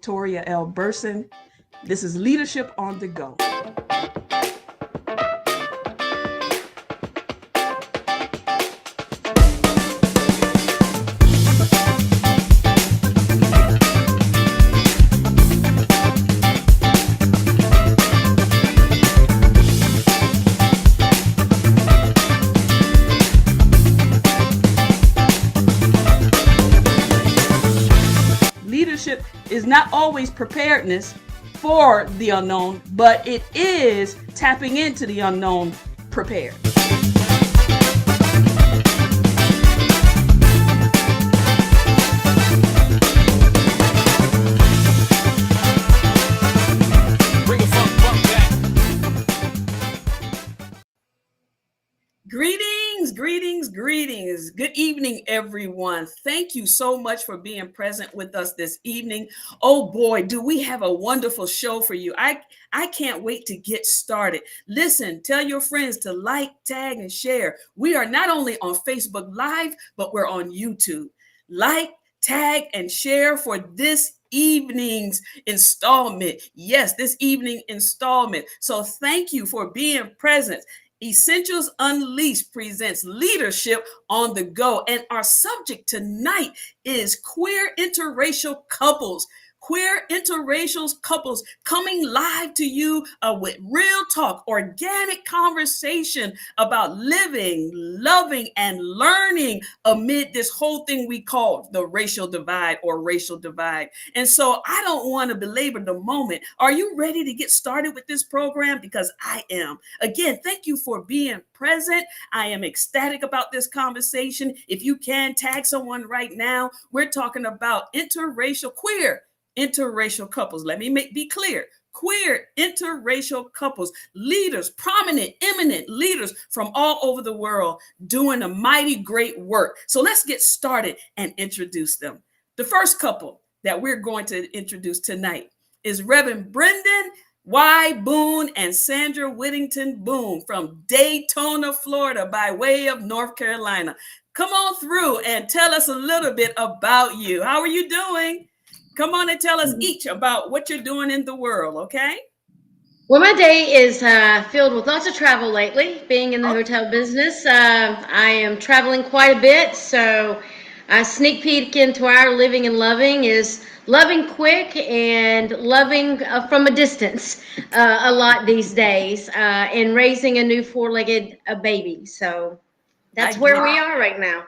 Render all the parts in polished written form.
Victoria L. Burson. This is Leadership on the Go. Leadership is not always preparedness for the unknown, but it is tapping into the unknown prepared. Greetings. Good evening, everyone. Thank you so much for being present with us this evening. Oh boy, do we have a wonderful show for you. I can't wait to get started. Listen, tell your friends to like, tag, and share. We are not only on Facebook Live, but we're on YouTube. Like, tag, and share for this evening's installment. Yes, this evening installment. So thank you for being present. Essentials Unleashed presents Leadership on the Go. And our subject tonight is queer interracial couples. Queer interracial couples coming live to you with real talk, organic conversation about living, loving, and learning amid this whole thing we call the racial divide or racial divide. And so I don't want to belabor the moment. Are you ready to get started with this program? Because I am. Again, thank you for being present. I am ecstatic about this conversation. If you can tag someone right now, we're talking about queer interracial couples. Let me be clear. Queer interracial couples, leaders, prominent, eminent leaders from all over the world doing a mighty great work. So let's get started and introduce them. The first couple that we're going to introduce tonight is Reverend Brendan Y. Boone and Sandra Whittington-Boone from Daytona, Florida, by way of North Carolina. Come on through and tell us a little bit about you. How are you doing? Come on and tell us each about what you're doing in the world, okay? Well, my day is filled with lots of travel lately, being in the hotel business. I am traveling quite a bit, so a sneak peek into our living and loving is loving quick and loving from a distance a lot these days, and raising a new four-legged baby. So that's where we are right now.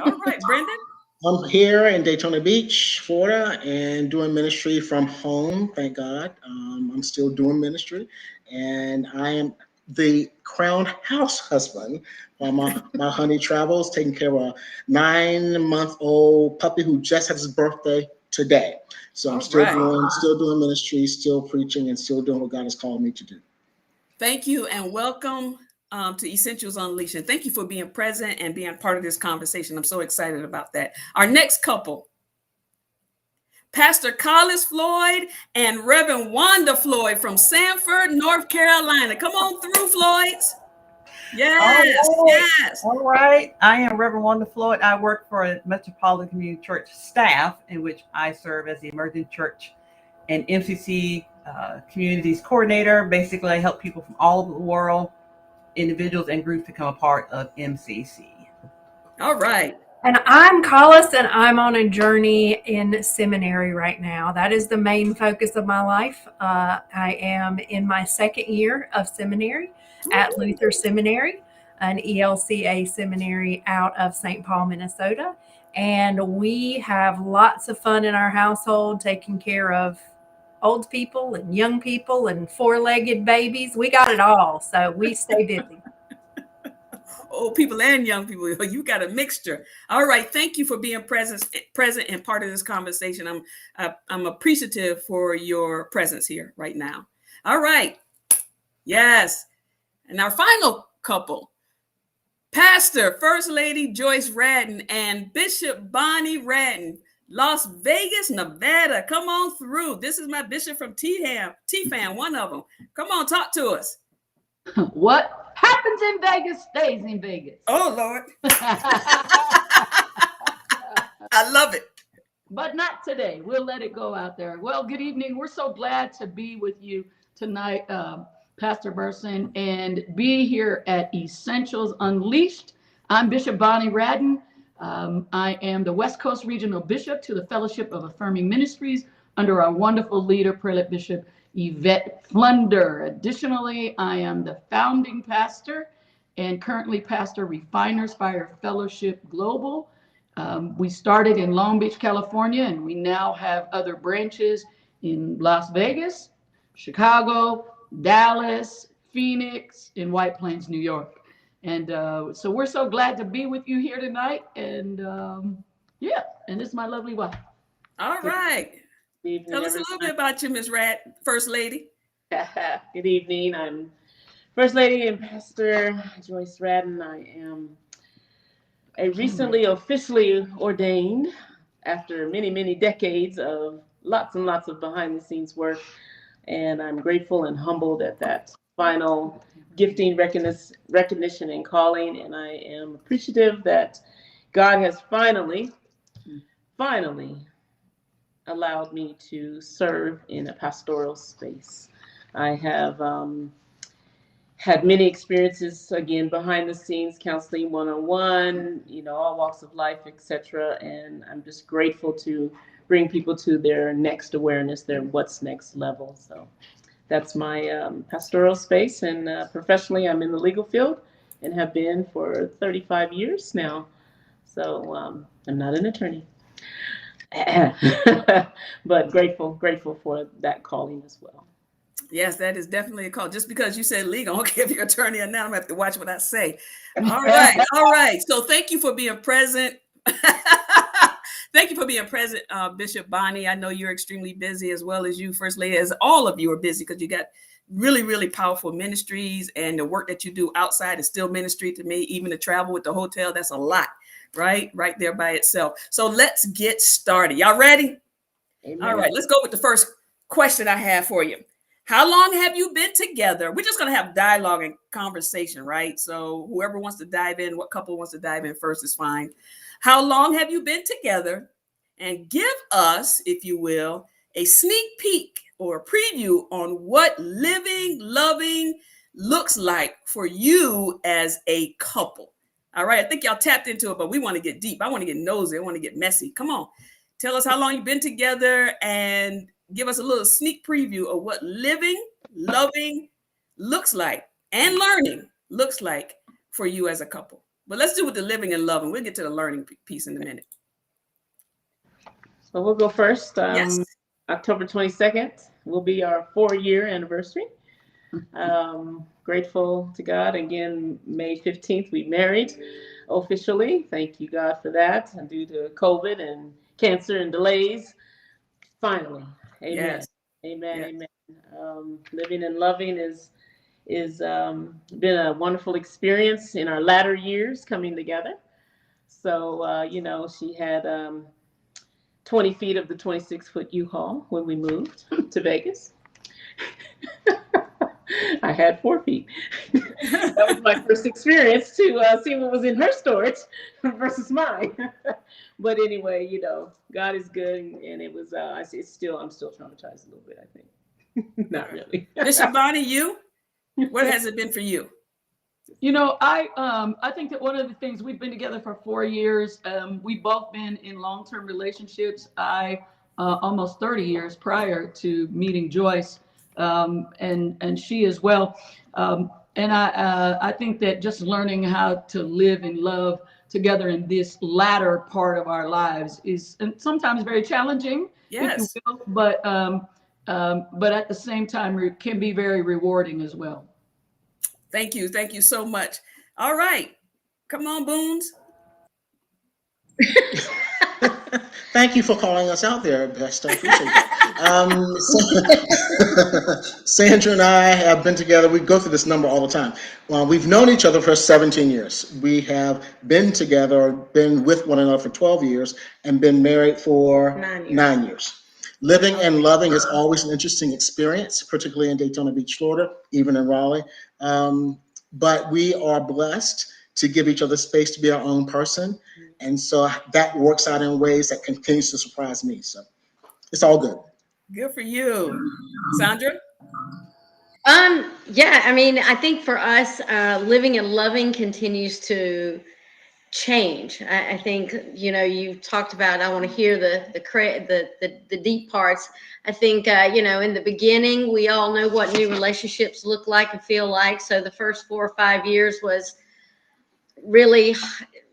All right, Brendan. I'm here in Daytona Beach, Florida, and doing ministry from home. Thank God. I'm still doing ministry, and I am the crown house husband while my honey travels, taking care of a 9-month-old puppy who just had his birthday today. So I'm still doing ministry, still preaching, and still doing what God has called me to do. Thank you, and welcome to Essentials Unleashed. And thank you for being present and being part of this conversation. I'm so excited about that. Our next couple, Pastor Collis Floyd and Reverend Wanda Floyd from Sanford, North Carolina. Come on through, Floyds. Yes. All right. I am Reverend Wanda Floyd. I work for a Metropolitan Community Church staff in which I serve as the Emerging Church and MCC Communities Coordinator. Basically, I help people from all over the world, individuals and groups, become a part of MCC. All right. And I'm Collis, and I'm on a journey in seminary right now. That is the main focus of my life. I am in my second year of seminary at Luther Seminary, an ELCA seminary out of St. Paul, Minnesota. And we have lots of fun in our household, taking care of old people and young people and four-legged babies. We got it all, so we stay busy. Old people and young people, you got a mixture. All right, thank you for being present and part of this conversation. I'm appreciative for your presence here right now. All right, yes, and our final couple, Pastor First Lady Joyce Radden and Bishop Bonnie Radden, Las Vegas, Nevada. Come on through. This is my bishop from T-Fan, one of them. Come on, talk to us. What happens in Vegas stays in Vegas. Oh, Lord. I love it. but not today. We'll let it go out there. Well, good evening. We're so glad to be with you tonight, Pastor Burson, and be here at Essentials Unleashed. I'm Bishop Bonnie Radden. I am the West Coast Regional Bishop to the Fellowship of Affirming Ministries under our wonderful leader, Prelate Bishop Yvette Flunder. Additionally, I am the founding pastor and currently pastor Refiners Fire Fellowship Global. We started in Long Beach, California, and we now have other branches in Las Vegas, Chicago, Dallas, Phoenix, and White Plains, New York. And so we're so glad to be with you here tonight. And yeah, and this is my lovely wife. All right. Good evening, Tell us a little bit about you, Ms. First Lady. Good evening. I'm First Lady and Pastor Joyce Radden. I am a recently officially ordained after many, many decades of lots and lots of behind the scenes work. And I'm grateful and humbled at that final gifting, recognition, and calling. And I am appreciative that God has finally allowed me to serve in a pastoral space. I have had many experiences, again, behind the scenes, counseling one-on-one, all walks of life, etc. And I'm just grateful to bring people to their next awareness, their what's next level. So that's my pastoral space. And professionally, I'm in the legal field and have been for 35 years now. So I'm not an attorney. But grateful for that calling as well. Yes, that is definitely a call. Just because you said legal, I don't care if you're an attorney or not. I'm gonna have to watch what I say. All right. So thank you for being present. Thank you for being present, Bishop Bonnie. I know you're extremely busy, as well as you, First Lady, as all of you are busy, because you got really, really powerful ministries, and the work that you do outside is still ministry to me. Even the travel with the hotel, that's a lot, right there by itself. So let's get started. Y'all ready? Amen. All right, let's go with the first question I have for you. How long have you been together? We're just going to have dialogue and conversation, right? So whoever wants to dive in, what couple wants to dive in first is fine. How long have you been together? And give us, if you will, a sneak peek or a preview on what living, loving looks like for you as a couple. All right, I think y'all tapped into it, but we want to get deep. I want to get nosy. I want to get messy. Come on. Tell us how long you've been together and give us a little sneak preview of what living, loving looks like and learning looks like for you as a couple. But let's do with the living and loving. We'll get to the learning piece in a minute. So we'll go first. Yes. October 22nd will be our 4-year anniversary. Grateful to God. Again, May 15th, we married officially. Thank you, God, for that. And due to COVID and cancer and delays, finally. Amen. Yes. Amen. Yes. Amen. Living and loving is been a wonderful experience in our latter years coming together. So, she had 20 feet of the 26-foot U-Haul when we moved to Vegas. I had 4 feet. That was my first experience to see what was in her storage versus mine. But anyway, God is good, and it was. I'm still traumatized a little bit, I think. Not really. Bishop Bonnie, you? What has it been for you? I think that one of the things, we've been together for 4 years. We've both been in long-term relationships. I almost 30 years prior to meeting Joyce, and she as well. And I think that just learning how to live and love together in this latter part of our lives is sometimes very challenging. Yes. If you will, but at the same time, it can be very rewarding as well. Thank you so much. All right, come on, Boones. Thank you for calling us out there, Best. I appreciate that. Sandra and I have been together. We go through this number all the time. We've known each other for 17 years. We have been together, been with one another for 12 years, and been married for 9 years. Living and loving is always an interesting experience, particularly in Daytona Beach, Florida, even in Raleigh. But we are blessed to give each other space to be our own person. And so that works out in ways that continues to surprise me. So it's all good. Good for you. Sandra? Yeah, I mean, I think for us, living and loving continues to change. I think, you know, you talked about, I want to hear the deep parts. I think, you know, in the beginning, we all know what new relationships look like and feel like. So the first 4 or 5 years was really,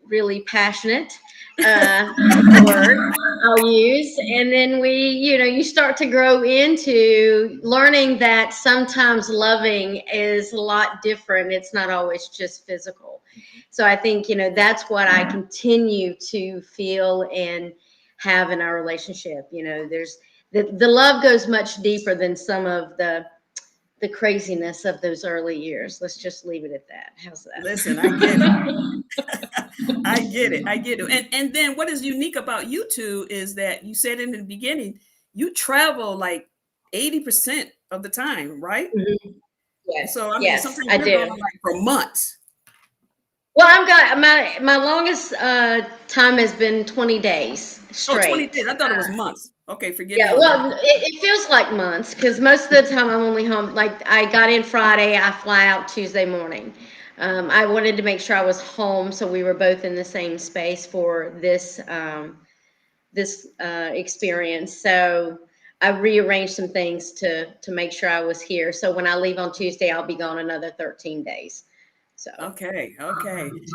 really passionate, word I'll use. And then you know, you start to grow into learning that sometimes loving is a lot different. It's not always just physical. So I think, you know, that's what I continue to feel and have in our relationship. You know, there's the love goes much deeper than some of the craziness of those early years. Let's just leave it at that. How's that? Listen, I get it. I get it. I get it. And then what is unique about you two is that you said in the beginning, you travel like 80% of the time, right? Mm-hmm. Yes. So I mean, yes, sometimes I you're do. going like for months. Well, I've got my longest time has been 20 days straight. Oh, 20 days. I thought it was months. Okay, forgive me. Yeah, well, it feels like months because most of the time I'm only home. Like I got in Friday, I fly out Tuesday morning. I wanted to make sure I was home, so we were both in the same space for this experience. So I rearranged some things to make sure I was here. So when I leave on Tuesday, I'll be gone another 13 days. So okay.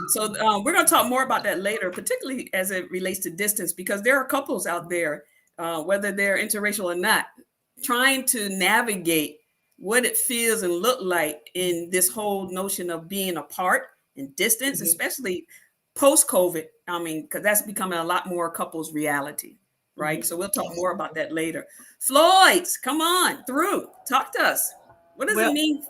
So we're going to talk more about that later, particularly as it relates to distance, because there are couples out there, whether they're interracial or not, trying to navigate what it feels and look like in this whole notion of being apart and distance, especially post-COVID. I mean, because that's becoming a lot more couples' reality, right? So we'll talk more about that later. Floyd, come on through. Talk to us. What does it mean?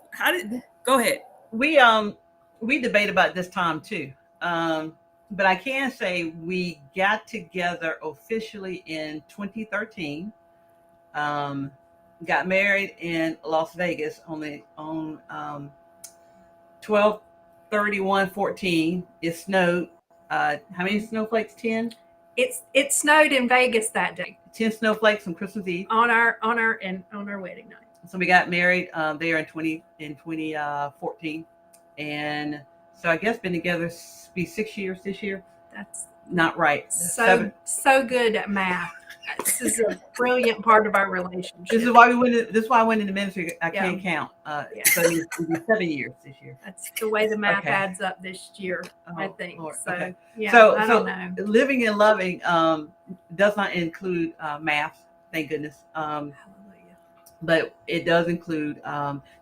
Go ahead. We debate about this time too. But I can say we got together officially in 2013. Got married in Las Vegas on 12/31/14. It snowed. How many snowflakes? 10. It snowed in Vegas that day 10 snowflakes on Christmas Eve on our wedding night. So we got married there in 2014, and so I guess been together be 6 years this year. That's not right. So good at math. This is a brilliant part of our relationship. This is why I went into ministry. I can't count. So it'll be 7 years this year. That's the way the math adds up this year, I think. Lord. So okay. yeah, so I don't know. Living and loving does not include math. Thank goodness. Hallelujah. But it does include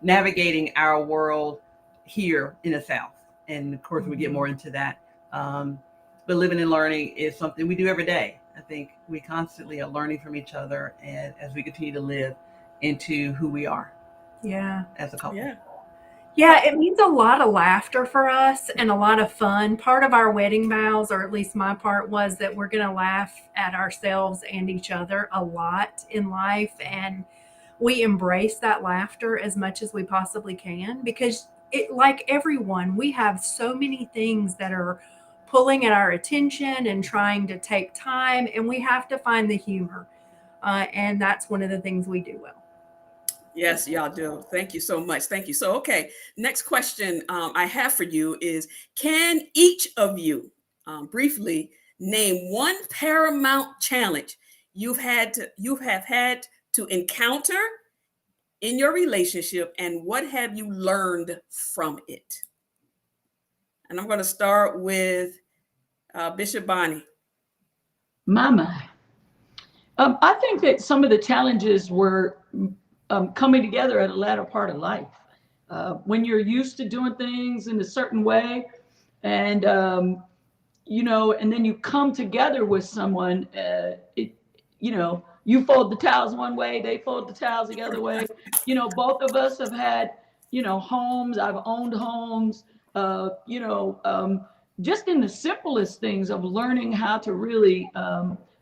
navigating our world here in the South, and of course we get more into that. But living and learning is something we do every day. I think we constantly are learning from each other, and as we continue to live into who we are. Yeah. As a couple. Yeah, it means a lot of laughter for us and a lot of fun. Part of our wedding vows, or at least my part, was that we're going to laugh at ourselves and each other a lot in life. And we embrace that laughter as much as we possibly can, because like everyone, we have so many things that are pulling at our attention and trying to take time, and we have to find the humor. And that's one of the things we do well. Yes, y'all do. Thank you so much. Thank you. So, okay, next question I have for you is, can each of you briefly name one paramount challenge you have had to encounter in your relationship, and what have you learned from it? And I'm going to start with Bishop Bonnie. My. I think that some of the challenges were coming together at a latter part of life. When you're used to doing things in a certain way, and and then you come together with someone, you fold the towels one way, they fold the towels the other way. Both of us have had, homes. I've owned homes, just in the simplest things of learning how to really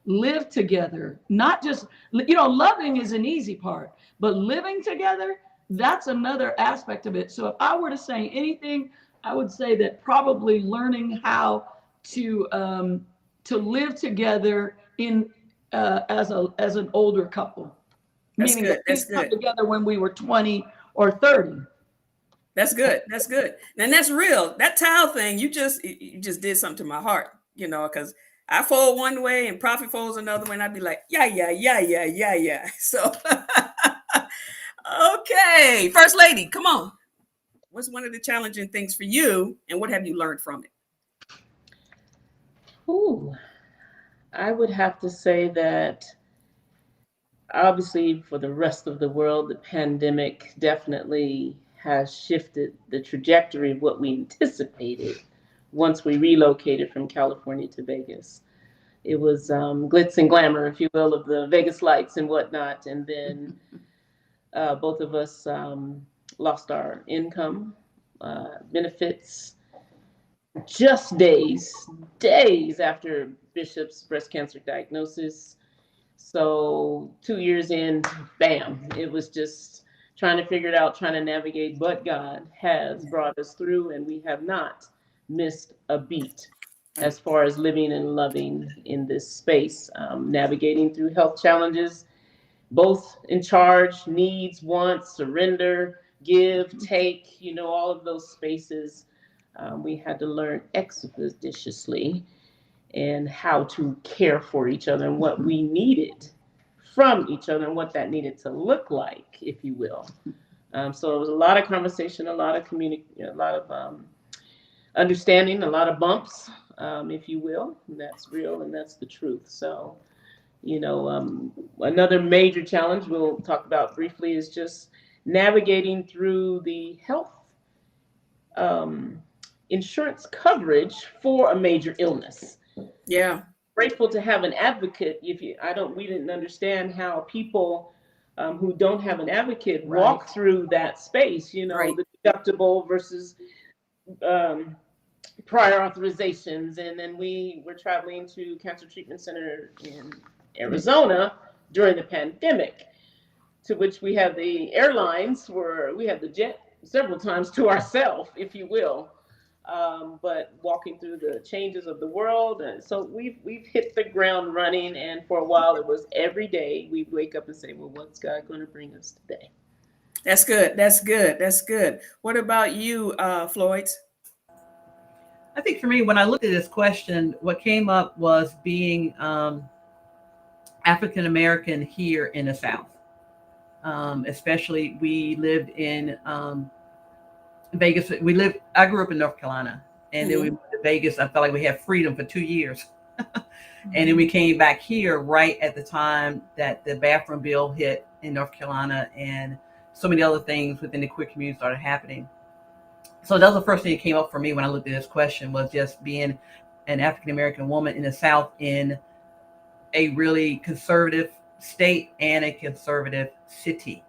live together. Not just, loving is an easy part, but living together, that's another aspect of it. So if I were to say anything I would say that probably learning how to live together in as an older couple, That's meaning good. that we That's didn't come good. together when we were 20 or 30. That's good. That's good. And that's real. That towel thing, you just did something to my heart, because I fold one way and Prophet folds another way, and I'd be like, yeah, yeah, yeah, yeah, yeah, yeah. So okay. First lady, come on. What's one of the challenging things for you, and what have you learned from it? Ooh, I would have to say that obviously for the rest of the world, the pandemic definitely has shifted the trajectory of what we anticipated once we relocated from California to Vegas. It was glitz and glamour, if you will, of the Vegas lights and whatnot. And then both of us lost our income, benefits, just days after Bishop's breast cancer diagnosis. So 2 years in, bam, it was just trying to figure it out, trying to navigate, but God has brought us through, and we have not missed a beat as far as living and loving in this space, navigating through health challenges, both in charge, needs, wants, surrender, give, take, all of those spaces. We had to learn expeditiously and how to care for each other and what we needed from each other and what that needed to look like, if you will. So it was a lot of conversation, a lot of a lot of understanding, a lot of bumps, if you will. And that's real and that's the truth. So, another major challenge we'll talk about briefly is just navigating through the health insurance coverage for a major illness. Yeah. Grateful to have an advocate. We didn't understand how people who don't have an advocate walk through that space. Right. The deductible versus prior authorizations, and then we were traveling to Cancer Treatment Center in Arizona during the pandemic, to which we had the airlines we had the jet several times to ourselves, if you will. But walking through the changes of the world, and so we've hit the ground running. And for a while, it was every day we'd wake up and say, "Well, what's God going to bring us today?" That's good. That's good. That's good. What about you, Floyd? I think for me, when I looked at this question, what came up was being African American here in the South. Especially, we lived in Vegas. I grew up in North Carolina, and then we moved to Vegas. I felt like we had freedom for 2 years. And then we came back here right at the time that the bathroom bill hit in North Carolina, and so many other things within the queer community started happening. So that was the first thing that came up for me when I looked at this question, was just being an African American woman in the South in a really conservative state and a conservative city.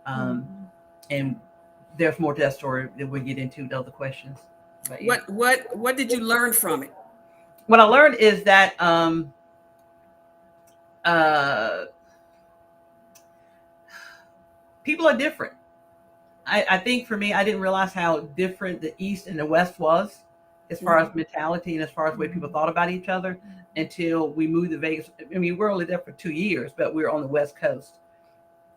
And there's more to that story that we'll get into the other questions. But, yeah. What did you learn from it? What I learned is that people are different. I think for me, I didn't realize how different the East and the West was as far as mentality and as far as the way people thought about each other until we moved to Vegas. I mean, we're only there for 2 years, but we're on the West Coast.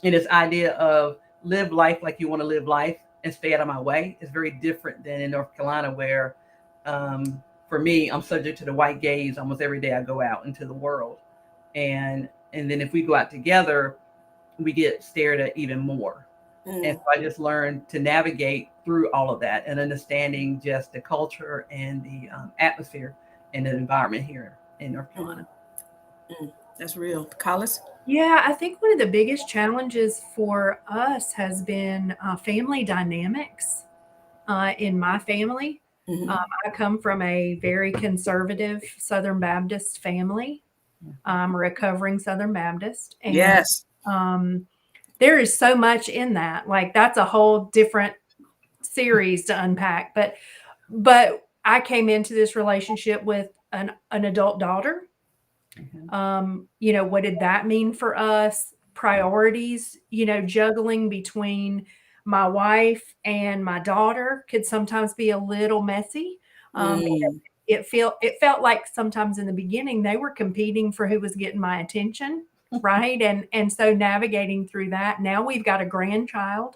And this idea of live life like you want to live life and stay out of my way is very different than in North Carolina, where for me, I'm subject to the white gaze almost every day I go out into the world. And then if we go out together, we get stared at even more. And so I just learned to navigate through all of that and understanding just the culture and the atmosphere and the environment here in North Carolina. That's real. Collis? Yeah, I think one of the biggest challenges for us has been family dynamics in my family. I come from a very conservative Southern Baptist family. I'm a recovering Southern Baptist. And, yes. There is so much in that. Like, that's a whole different series to unpack. But I came into this relationship with an adult daughter. What did that mean for us? Priorities, juggling between My wife and my daughter could sometimes be a little messy. Mm. It felt like sometimes in the beginning they were competing for who was getting my attention, right? And so navigating through that. Now we've got a grandchild.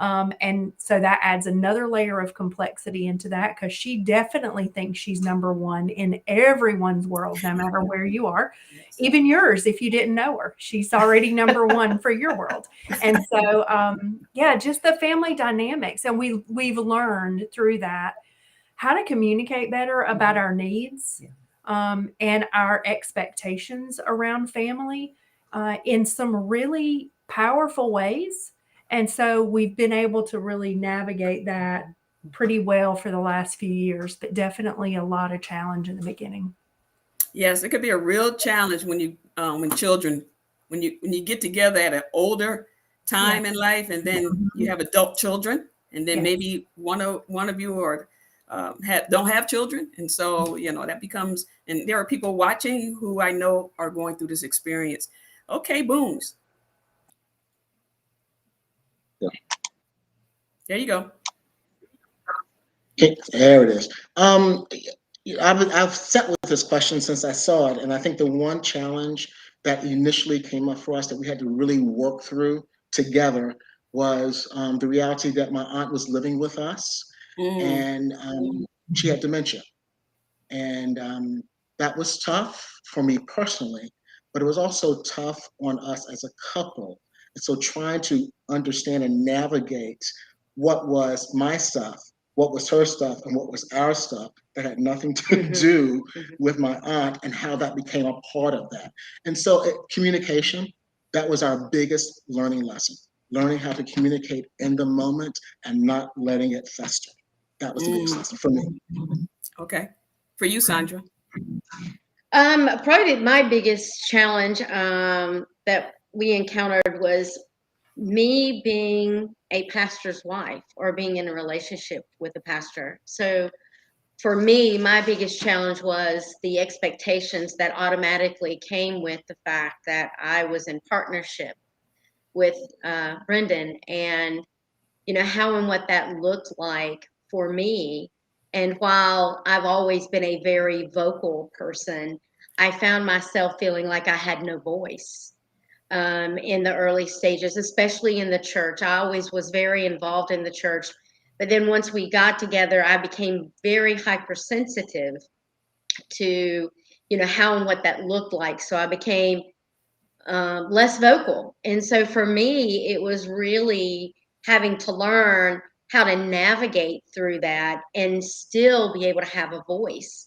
And so that adds another layer of complexity into that, because she definitely thinks she's number one in everyone's world, no matter where you are, even yours. If you didn't know her, she's already number one for your world. And so, yeah, just the family dynamics. And we've learned through that how to communicate better about our needs, and our expectations around family, in some really powerful ways. And so we've been able to really navigate that pretty well for the last few years, but definitely a lot of challenge in the beginning. Yes, it could be a real challenge when you when you get together at an older time in life, and then you have adult children, and then Yes. maybe one of you or don't have children, and so that becomes. And there are people watching who I know are going through this experience. Okay, booms. There you go. Okay, there it is. I've sat with this question since I saw it, and I think the one challenge that initially came up for us that we had to really work through together was the reality that my aunt was living with us, and she had dementia, and that was tough for me personally, but it was also tough on us as a couple. And so trying to understand and navigate what was my stuff, what was her stuff, and what was our stuff that had nothing to do with my aunt, and how that became a part of that. And so communication, that was our biggest learning lesson, learning how to communicate in the moment and not letting it fester. That was the biggest lesson for me. Okay. For you, Sandra. Probably my biggest challenge that we encountered was me being a pastor's wife, or being in a relationship with a pastor. So for me, my biggest challenge was the expectations that automatically came with the fact that I was in partnership with Redden, and how and what that looked like for me. And while I've always been a very vocal person, I found myself feeling like I had no voice in the early stages, especially in the church. I always was very involved in the church. But then once we got together, I became very hypersensitive to, how and what that looked like. So I became less vocal. And so for me, it was really having to learn how to navigate through that and still be able to have a voice.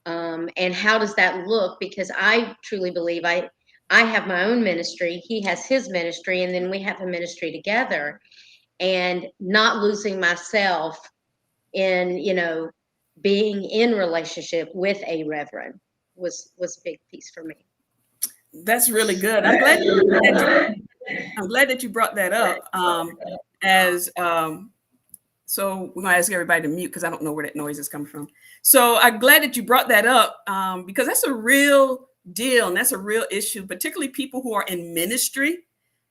And how does that look? Because I truly believe I have my own ministry, he has his ministry, and then we have a ministry together. And not losing myself in, being in relationship with a reverend was a big piece for me. That's really good. I'm glad that you brought that up. So we're gonna ask everybody to mute because I don't know where that noise is coming from. So I'm glad that you brought that up, because that's a real deal, and that's a real issue, particularly people who are in ministry.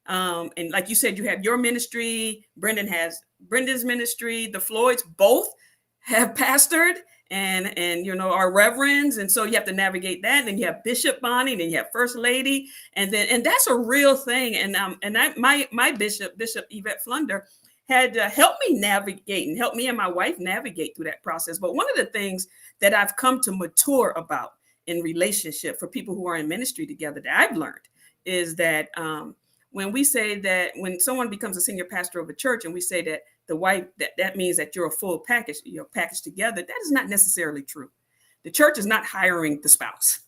And like you said, you have your ministry. Brendan has Brendan's ministry. The Floyds both have pastored and are reverends, and so you have to navigate that. And then you have Bishop Bonnie, and then you have First Lady, and that's a real thing. And my Bishop Yvette Flunder had helped me navigate and help me and my wife navigate through that process. But one of the things that I've come to mature about in relationship for people who are in ministry together that I've learned is that when we say that when someone becomes a senior pastor of a church, and we say that the wife, that means that you're a full package, you're packaged together, that is not necessarily true. The church is not hiring the spouse,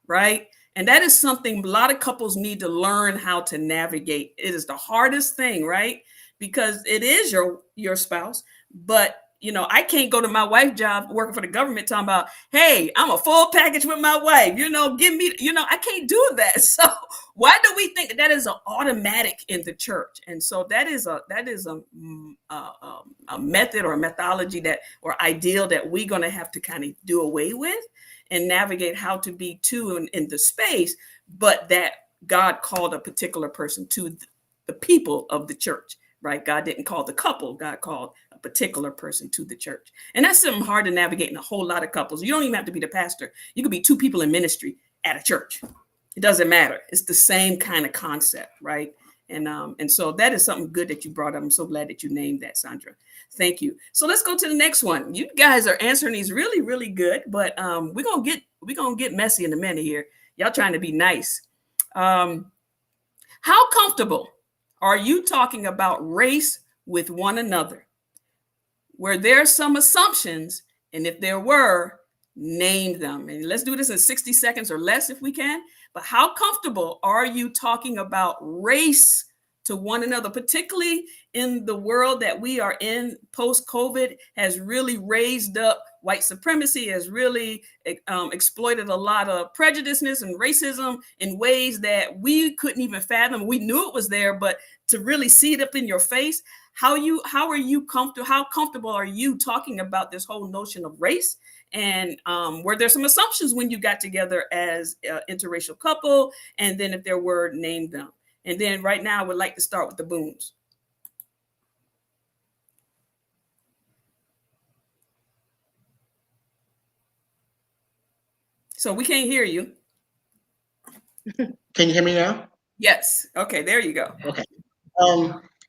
right? And that is something a lot of couples need to learn how to navigate. It is the hardest thing, right? Because it is your spouse, but I can't go to my wife's job working for the government talking about, hey, I'm a full package with my wife, give me, I can't do that. So why do we think that is an automatic in the church? And so that is a method or a methodology or ideal that we're going to have to kind of do away with and navigate how to be two in the space, but that God called a particular person to the people of the church, right? God didn't call the couple, God called a particular person to the church. And that's something hard to navigate in a whole lot of couples. You don't even have to be the pastor. You could be two people in ministry at a church. It doesn't matter. It's the same kind of concept, right? And so that is something good that you brought up. I'm so glad that you named that, Sandra. Thank you. So let's go to the next one. You guys are answering these really, really good, but we're gonna get messy in a minute here. Y'all trying to be nice. How comfortable are you talking about race with one another? Were there some assumptions? And if there were, name them. And let's do this in 60 seconds or less if we can. But how comfortable are you talking about race to one another, particularly in the world that we are in? Post-COVID has really raised up white supremacy, has really exploited a lot of prejudiceness and racism in ways that we couldn't even fathom. We knew it was there, but to really see it up in your face, how comfortable are you talking about this whole notion of race? And were there some assumptions when you got together as an interracial couple? And then if there were, name them. And then right now, I would like to start with the Boones. So we can't hear you. Can you hear me now? Yes. Okay, there you go. Okay.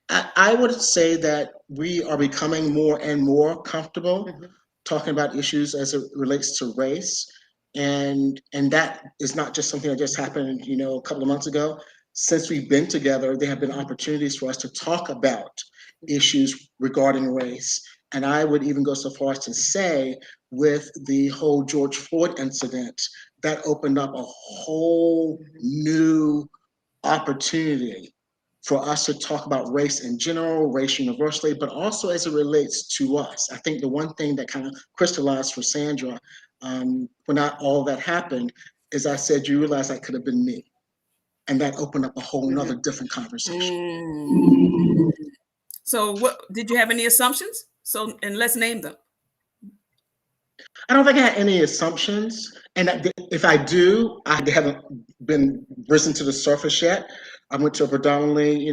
I would say that we are becoming more and more comfortable talking about issues as it relates to race. And that is not just something that just happened, a couple of months ago. Since we've been together, there have been opportunities for us to talk about issues regarding race. And I would even go so far as to say, with the whole George Floyd incident, that opened up a whole new opportunity for us to talk about race in general, race universally, but also as it relates to us. I think the one thing that kind of crystallized for Sandra when all that happened is I said, you realize that could have been me. And that opened up a whole nother different conversation. So what did you have any assumptions? And let's name them. I don't think I had any assumptions. And if I do, I haven't been risen to the surface yet. I went to a predominantly,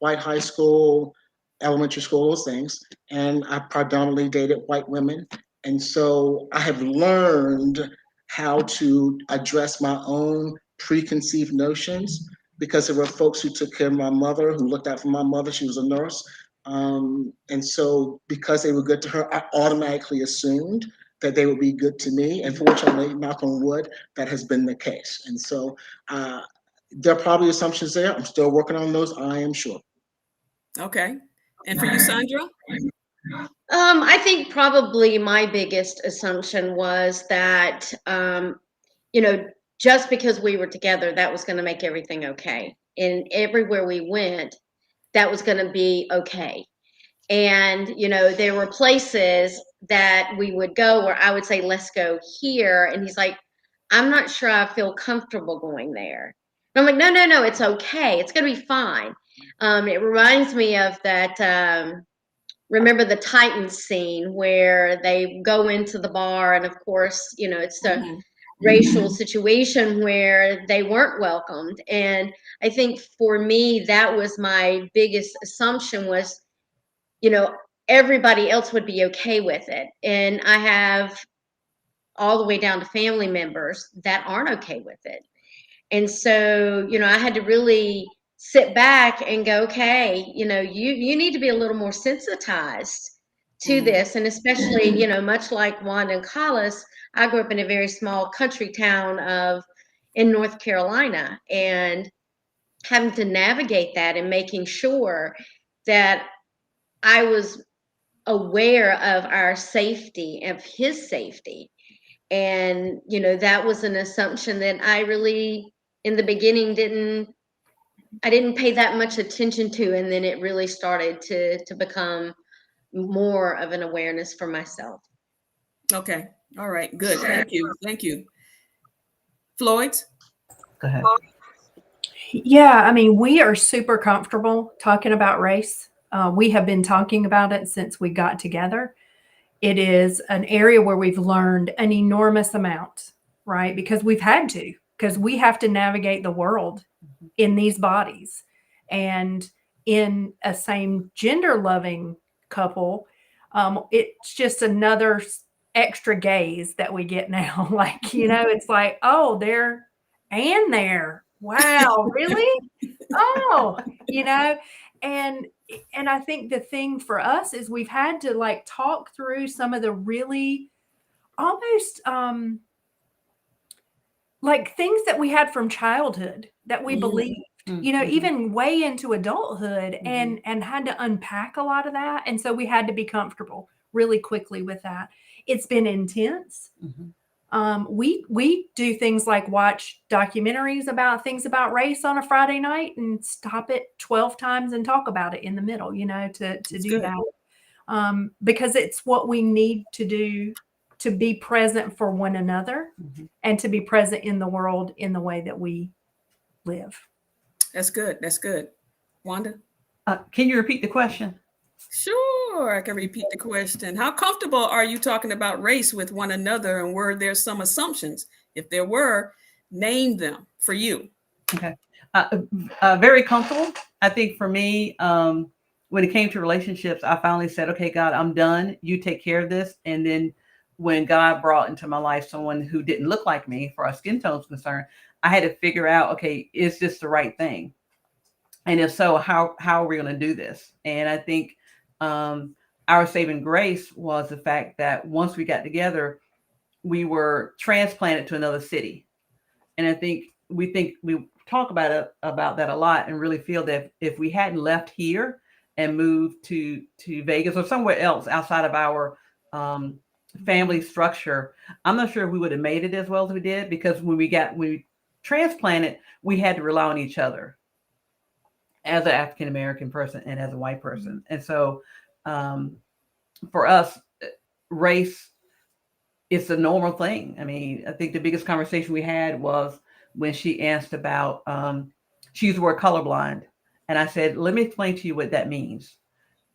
white high school, elementary school, those things. And I predominantly dated white women. And so I have learned how to address my own preconceived notions, because there were folks who took care of my mother, who looked out for my mother. She was a nurse. And so because they were good to her, I automatically assumed that they would be good to me. And fortunately, knock on wood, that has been the case. And so there are probably assumptions there. I'm still working on those, I am sure. Okay. And for you, Sandra? I think probably my biggest assumption was that, just because we were together, that was going to make everything okay. And everywhere we went, that was going to be okay. And, there were places that we would go where I would say, let's go here. And he's like, I'm not sure I feel comfortable going there. And I'm like, no, it's okay. It's going to be fine. It reminds me of that, remember the Titans scene where they go into the bar, and of course, it's the racial situation where they weren't welcomed. And I think for me, that was my biggest assumption was, everybody else would be okay with it. And I have all the way down to family members that aren't okay with it. And so, I had to really sit back and go, okay, you need to be a little more sensitized to this. And especially, much like Wanda and Collis, I grew up in a very small country town in North Carolina, and having to navigate that and making sure that I was aware of our safety, of his safety. And, that was an assumption that I really, in the beginning, I didn't pay that much attention to. And then it really started to become more of an awareness for myself. Okay. All right. Good. Thank you. Floyd? Go ahead. Yeah, I mean, we are super comfortable talking about race. We have been talking about it since we got together. It is an area where we've learned an enormous amount, right? Because we have to navigate the world in these bodies. And in a same gender loving couple, it's just another extra gaze that we get now. Like, you know, it's like, oh, there and there. Wow, really? Oh, you know, and I think the thing for us is we've had to like talk through some of the really almost like things that we had from childhood that we believed, you know, even way into adulthood, and had to unpack a lot of that. And so we had to be comfortable really quickly with that. It's been intense. We do things like watch documentaries about things about race on a Friday night and stop it 12 times and talk about it in the middle, you know, to do good. that. Because it's what we need to do to be present for one another and to be present in the world in the way that we live. That's good. That's good. Wanda? Can you repeat the question? Sure, I can repeat the question. How comfortable are you talking about race with one another, and were there some assumptions? If there were, name them for you. Okay. Very comfortable. I think for me, when it came to relationships, I finally said, okay, God, I'm done. You take care of this. And then when God brought into my life someone who didn't look like me, for our skin tone's concerned, I had to figure out, okay, is this the right thing? And if so, how are we going to do this? And I think our saving grace was the fact that once we got together, we were transplanted to another city. And I think we talk about that a lot, and really feel that if we hadn't left here and moved to Vegas or somewhere else outside of our family structure, I'm not sure if we would have made it as well as we did, because when we transplanted, we had to rely on each other as an African American person and as a white person. And so for us, race is a normal thing. I mean, I think the biggest conversation we had was when she asked about, she used the word colorblind. And I said, let me explain to you what that means.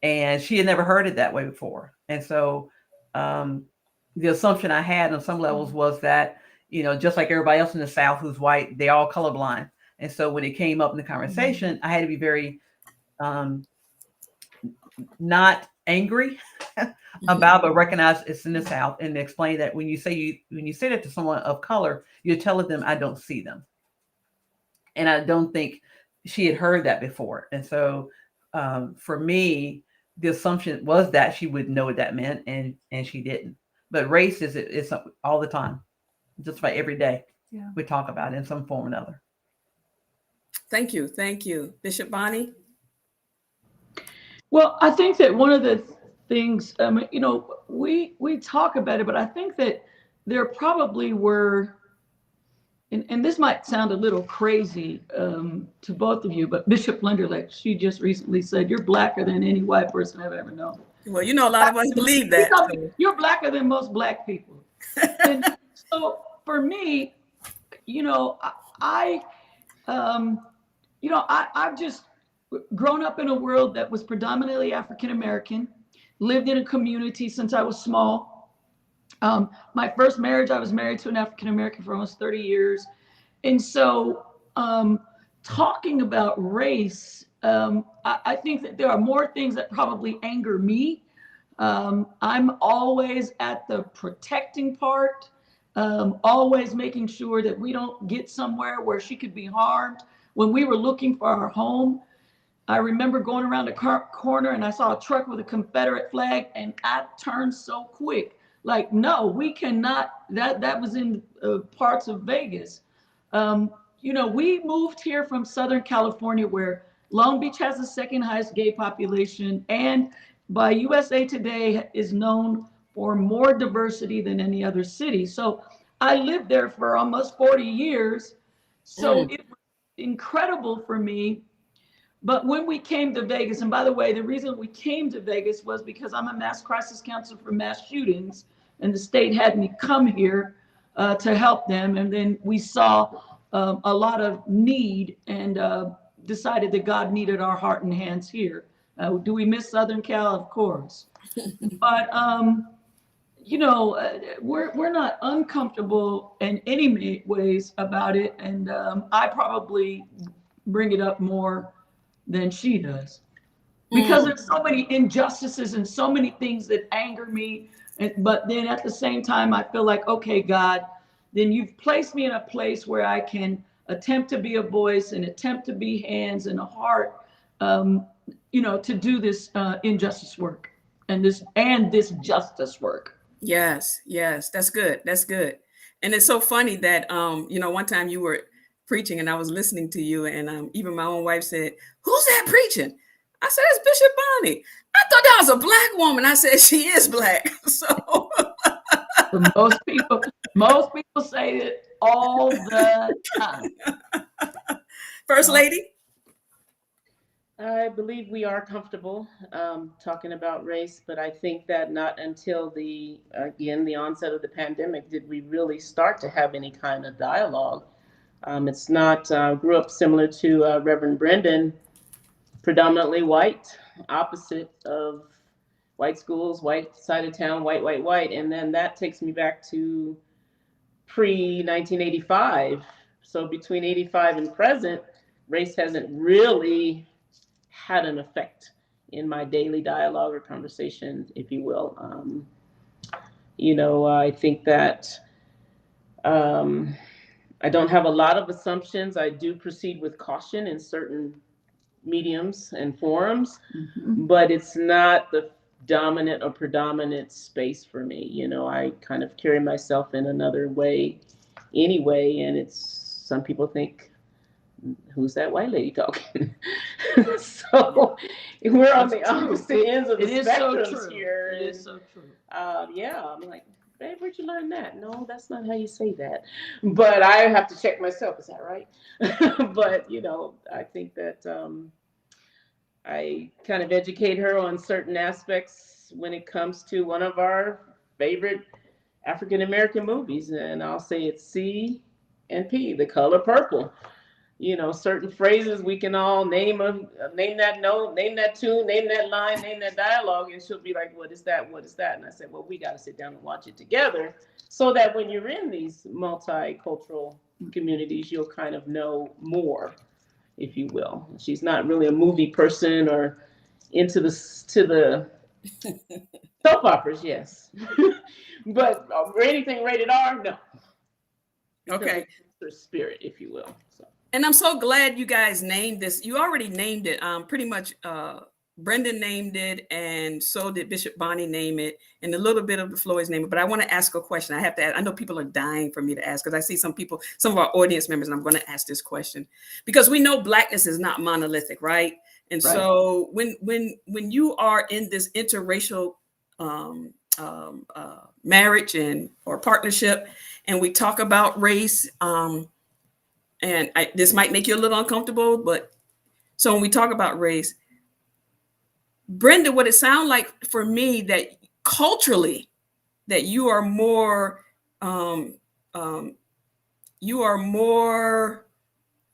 And she had never heard it that way before. And so the assumption I had on some levels was that, you know, just like everybody else in the South who's white, they all colorblind. And so when it came up in the conversation, I had to be very not angry about, but recognize it's in the South, and explain that when you say that to someone of color, you're telling them I don't see them. And I don't think she had heard that before. And so for me, the assumption was that she would know what that meant, and she didn't. But race is all the time, just about every day. Yeah. We talk about it in some form or another. Thank you. Thank you. Bishop Bonnie? Well, I think that one of the things, you know, we talk about it, but I think that there probably were, and this might sound a little crazy to both of you, but Bishop Linderlecht, she just recently said, you're blacker than any white person I've ever known. Well, you know, a lot of us believe that. You're blacker than most black people. And so for me, you know, I've just grown up in a world that was predominantly African American, lived in a community since I was small. My first marriage, I was married to an African American for almost 30 years. And so talking about race, I think that there are more things that probably anger me. I'm always at the protecting part, always making sure that we don't get somewhere where she could be harmed. When we were looking for our home, I remember going around the corner and I saw a truck with a Confederate flag, and I turned so quick, like, no, we cannot, that was in parts of Vegas. You know, we moved here from Southern California, where Long Beach has the second highest gay population, and by USA Today is known for more diversity than any other city. So I lived there for almost 40 years. So it was incredible for me. But when we came to Vegas, and by the way, the reason we came to Vegas was because I'm a mass crisis counselor for mass shootings, and the state had me come here to help them. And then we saw a lot of need, and decided that God needed our heart and hands here. Do we miss Southern Cal? Of course. But, you know, we're not uncomfortable in any ways about it. And I probably bring it up more than she does. Because there's so many injustices and so many things that anger me. But then at the same time, I feel like, okay, God, then you've placed me in a place where I can attempt to be a voice and attempt to be hands and a heart, to do this injustice work and this justice work. Yes, yes, that's good. That's good. And it's so funny that one time you were preaching and I was listening to you, and even my own wife said, "Who's that preaching?" I said, "That's Bishop Bonnie." I thought that was a black woman. I said, "She is black." So But most people say it all the time. First Lady. I believe we are comfortable talking about race, but I think that not until the onset of the pandemic did we really start to have any kind of dialogue. It's not, grew up similar to Reverend Redden, predominantly white, opposite of white schools, white side of town, white. And then that takes me back to pre-1985. So between 85 and present, race hasn't really had an effect in my daily dialogue or conversation, if you will. I think that I don't have a lot of assumptions. I do proceed with caution in certain mediums and forums, but it's not the dominant or predominant space for me. I kind of carry myself in another way anyway, and some people think, who's that white lady talking? So we're on the opposite ends of the spectrum here. It is so true. I'm like, babe, where'd you learn that? No, that's not how you say that. But I have to check myself. Is that right? But, I think that I kind of educate her on certain aspects when it comes to one of our favorite African-American movies. And I'll say it's C and P, The Color Purple. Certain phrases we can all name that note, name that tune, name that line, name that dialogue, and she'll be like, what is that? What is that? And I said, well, we got to sit down and watch it together so that when you're in these multicultural communities, you'll kind of know more, if you will. She's not really a movie person or into the soap operas, yes. But anything rated R, no. Okay. Her spirit, if you will. So. And I'm so glad you guys named this. You already named it. Pretty much Brendan named it, and so did Bishop Bonnie name it, and a little bit of the Floyd's name it. But I want to ask a question. I have to ask. I know people are dying for me to ask, because I see some of our audience members, and I'm going to ask this question because we know Blackness is not monolithic, right? And right. So when you are in this interracial marriage or partnership, and we talk about race, and this might make you a little uncomfortable, but so when we talk about race, Brenda, would it sound like for me that culturally that you are more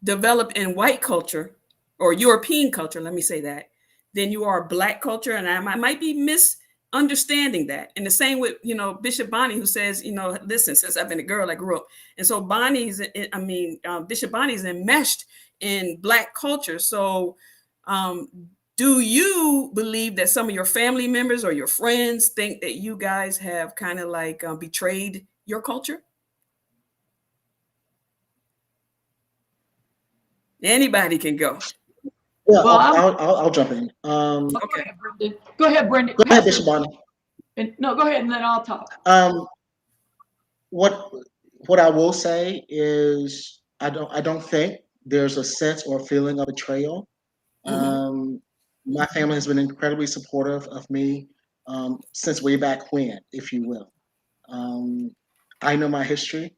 developed in white culture or European culture, let me say that, than you are Black culture? And I might be misunderstanding that. And the same with, Bishop Bonnie, who says, listen, since I've been a girl, I grew up. And so Bishop Bonnie's enmeshed in Black culture. So do you believe that some of your family members or your friends think that you guys have kind of like betrayed your culture? Anybody can go. Yeah, well, I'll jump in. Okay, Brendan. Go ahead, Brendan. Go ahead, Bishop Bonnie. No, go ahead, and then I'll talk. What I will say is I don't think there's a sense or feeling of betrayal. Mm-hmm. My family has been incredibly supportive of me since way back when, if you will. I know my history.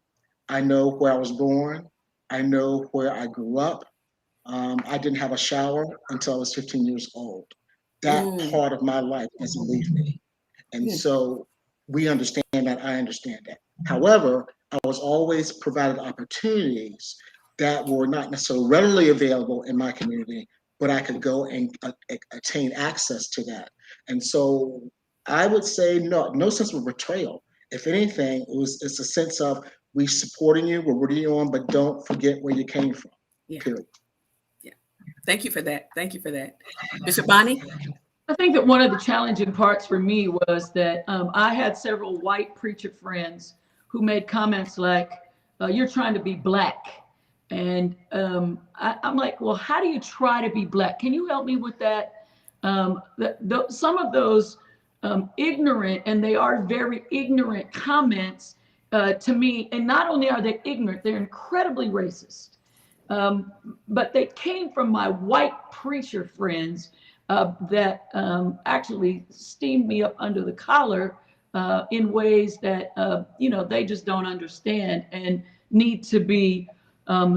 I know where I was born. I know where I grew up. I didn't have a shower until I was 15 years old. That part of my life doesn't leave me. And so we understand that. I understand that. However, I was always provided opportunities that were not necessarily readily available in my community, but I could go and attain access to that. And so I would say no sense of betrayal. If anything, it's a sense of we supporting you, we're rooting you on, but don't forget where you came from. Yeah. Period. Thank you for that. Thank you for that. Bishop Bonnie? I think that one of the challenging parts for me was that I had several white preacher friends who made comments like, you're trying to be black. And I'm like, well, how do you try to be black? Can you help me with that? Some of those ignorant, and they are very ignorant comments to me, and not only are they ignorant, they're incredibly racist. But they came from my white preacher friends that actually steamed me up under the collar in ways that, they just don't understand and need to be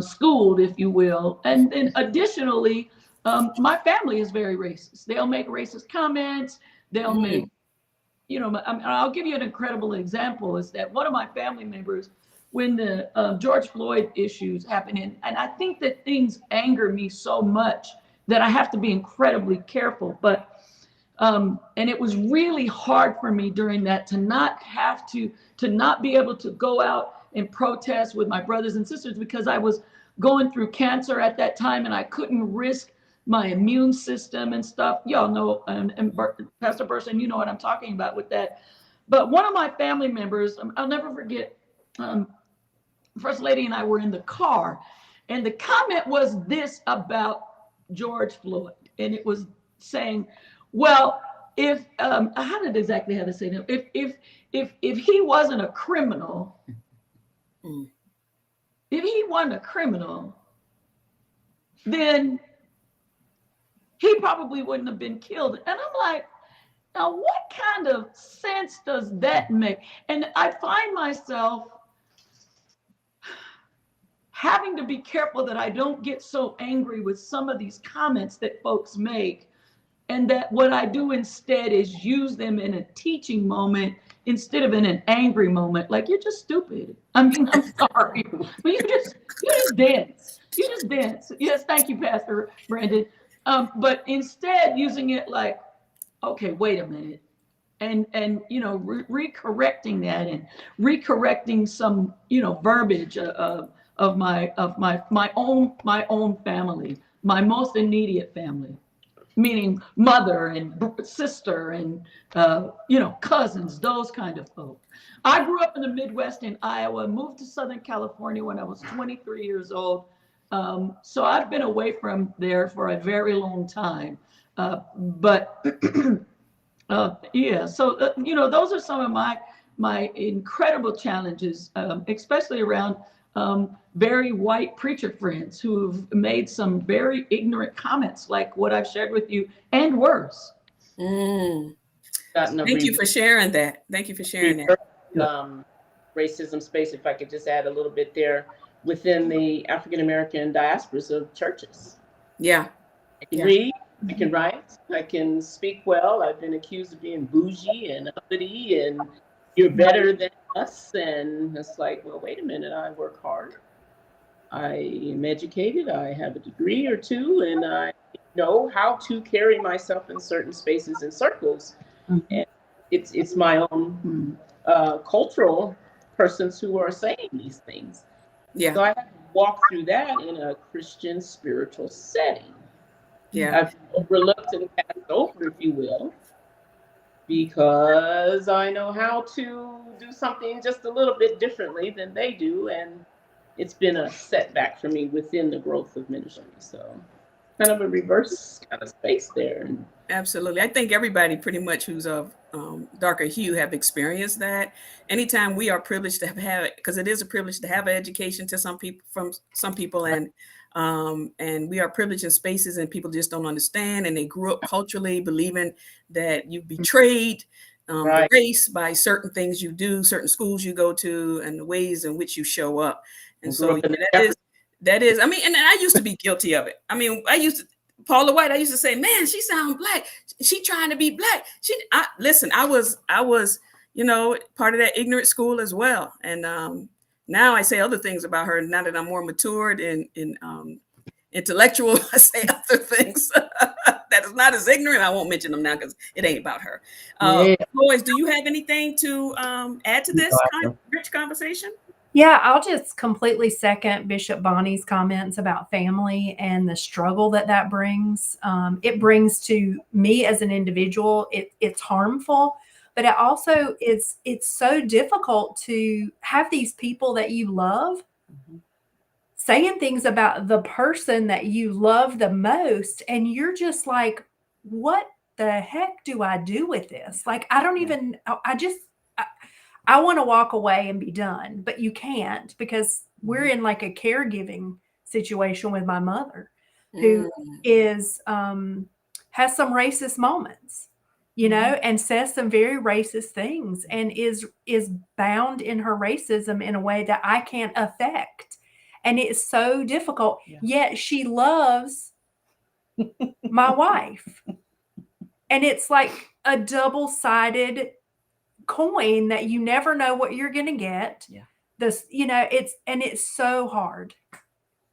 schooled, if you will. And then additionally, my family is very racist. They'll make racist comments. They'll make, I'll give you an incredible example is that one of my family members, when the George Floyd issues happened, and I think that things anger me so much that I have to be incredibly careful. But, and it was really hard for me during that to not be able to go out and protest with my brothers and sisters because I was going through cancer at that time and I couldn't risk my immune system and stuff. Y'all know, and Pastor Burson, you know what I'm talking about with that. But one of my family members, I'll never forget, First Lady and I were in the car, and the comment was this about George Floyd, and it was saying, well, if how did exactly how to say that? If he wasn't a criminal, if he wasn't a criminal, then he probably wouldn't have been killed. And I'm like, now what kind of sense does that make? And I find myself having to be careful that I don't get so angry with some of these comments that folks make, and that what I do instead is use them in a teaching moment instead of in an angry moment. Like, you're just stupid. I mean, I'm sorry, but you just dance. You just dance. Yes, thank you, Pastor Brandon. But instead using it like, okay, wait a minute. And recorrecting that and recorrecting some, verbiage of my own family, my most immediate family, meaning mother and sister and cousins, those kind of folks. I grew up in the Midwest in Iowa, moved to Southern California when I was 23 years old. So I've been away from there for a very long time. But those are some of my incredible challenges, especially around very white preacher friends who've made some very ignorant comments like what I've shared with you and worse. Thank you for sharing that. Thank you for sharing that. Racism space, if I could just add a little bit there, within the African-American diasporas of churches. Yeah. I can read, I can write, I can speak well. I've been accused of being bougie and uppity and you're better than us. And it's like, well, wait a minute, I work hard. I am educated, I have a degree or two, and I know how to carry myself in certain spaces and circles. And it's my own cultural persons who are saying these things. Yeah. So I have to walk through that in a Christian spiritual setting. Yeah. I've overlooked and passed over, if you will, because I know how to do something just a little bit differently than they do. And it's been a setback for me within the growth of ministry. So kind of a reverse kind of space there. Absolutely. I think everybody pretty much who's of darker hue have experienced that. Anytime we are privileged to have it, because it is a privilege to have an education to some people, and we are privileged in spaces and people just don't understand, and they grew up culturally believing that you betrayed the race by certain things you do, certain schools you go to, and the ways in which you show up. And so that is, I mean, and I used to be guilty of it. I mean, Paula White, I used to say, man, she sounds black. She trying to be black. Listen, I was, part of that ignorant school as well. And now I say other things about her. Now that I'm more matured and intellectual, I say other things that is not as ignorant. I won't mention them now because it ain't about her. Boys, do you have anything to add to this rich conversation? Yeah, I'll just completely second Bishop Bonnie's comments about family and the struggle that that brings. It brings to me as an individual. It's harmful, but it also it's so difficult to have these people that you love saying things about the person that you love the most, and you're just like, what the heck do I do with this? Like, I don't even. I just. I want to walk away and be done, but you can't because we're in like a caregiving situation with my mother who is has some racist moments, you know, and says some very racist things and is bound in her racism in a way that I can't affect. And it's so difficult. Yet she loves my wife. And it's like a double-sided coin that you never know what you're going to get. This, you know, it's so hard.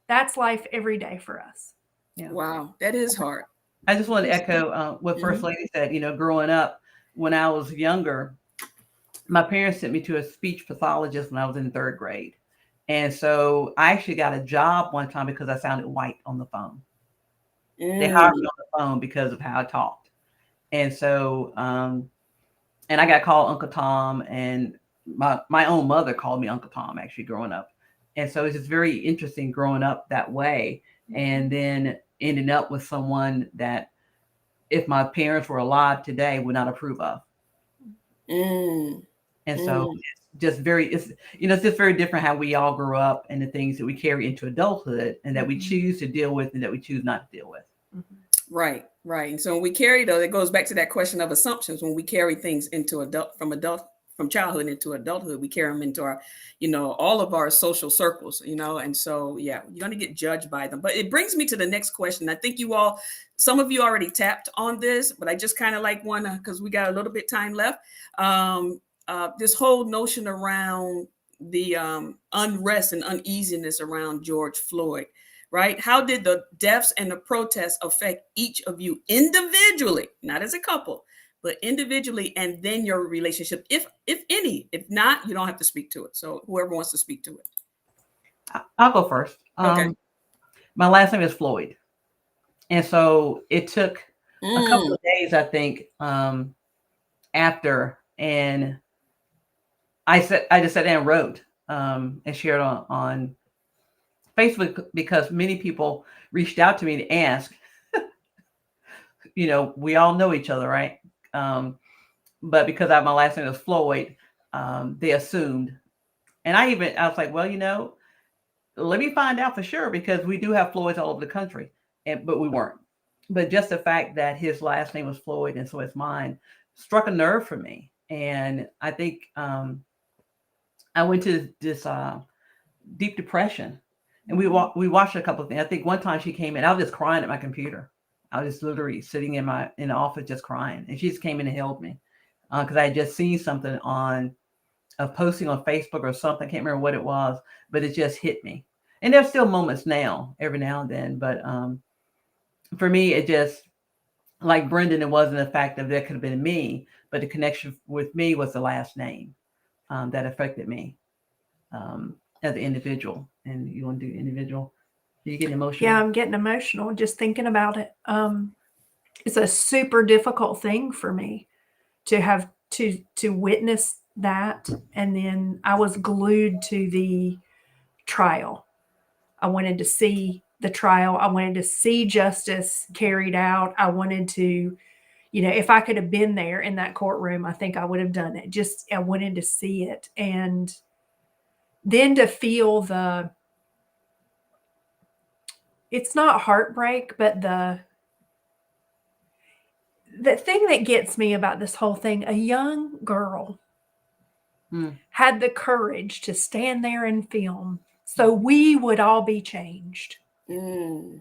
That's life every day for us. Wow, that is hard. I just want to echo what First Lady said. You know, growing up, when I was younger, my parents sent me to a speech pathologist when I was in 3rd grade. And so I actually got a job one time because I sounded white on the phone. They hired me on the phone because of how I talked. And so, and I got called Uncle Tom, and my own mother called me Uncle Tom actually growing up. And so it's just very interesting growing up that way and then ending up with someone that if my parents were alive today would not approve of. And so it's just it's just very different how we all grew up and the things that we carry into adulthood and that we choose to deal with and that we choose not to deal with. Right. And so when we carry those, it goes back to that question of assumptions. When we carry things into from childhood into adulthood, we carry them into our, all of our social circles, and so, you're going to get judged by them. But it brings me to the next question. I think some of you already tapped on this, but I just kind of want to, because we got a little bit time left. This whole notion around the unrest and uneasiness around George Floyd. Right? How did the deaths and the protests affect each of you individually, not as a couple, but individually, and then your relationship, if any? If not, you don't have to speak to it. So whoever wants to speak to it. I'll go first. Okay. My last name is Floyd. And so it took a couple of days, I think, after, and I just sat down and wrote and shared on Facebook because many people reached out to me to ask, we all know each other, right? But because my last name is Floyd, they assumed. And I was like, well, let me find out for sure because we do have Floyds all over the country, but we weren't. But just the fact that his last name was Floyd and so it's mine struck a nerve for me. And I think I went to this deep depression. And we watched a couple of things. I think one time she came in, I was just crying at my computer. I was just literally sitting in the office just crying. And she just came in and held me because I had just seen something of posting on Facebook or something. I can't remember what it was, but it just hit me. And there's still moments now, every now and then. But for me, it just, like Brendan, it wasn't the fact that could have been me, but the connection with me was the last name that affected me. As an individual. And you want to do individual? Are you getting emotional? Yeah, I'm getting emotional just thinking about it. It's a super difficult thing for me to have to witness that. And then I was glued to the trial. I wanted to see the trial. I wanted to see justice carried out. I wanted to, if I could have been there in that courtroom, I think I would have done it. I wanted to see it. And then to feel it's not heartbreak, but the thing that gets me about this whole thing, a young girl had the courage to stand there and film so we would all be changed. Yeah.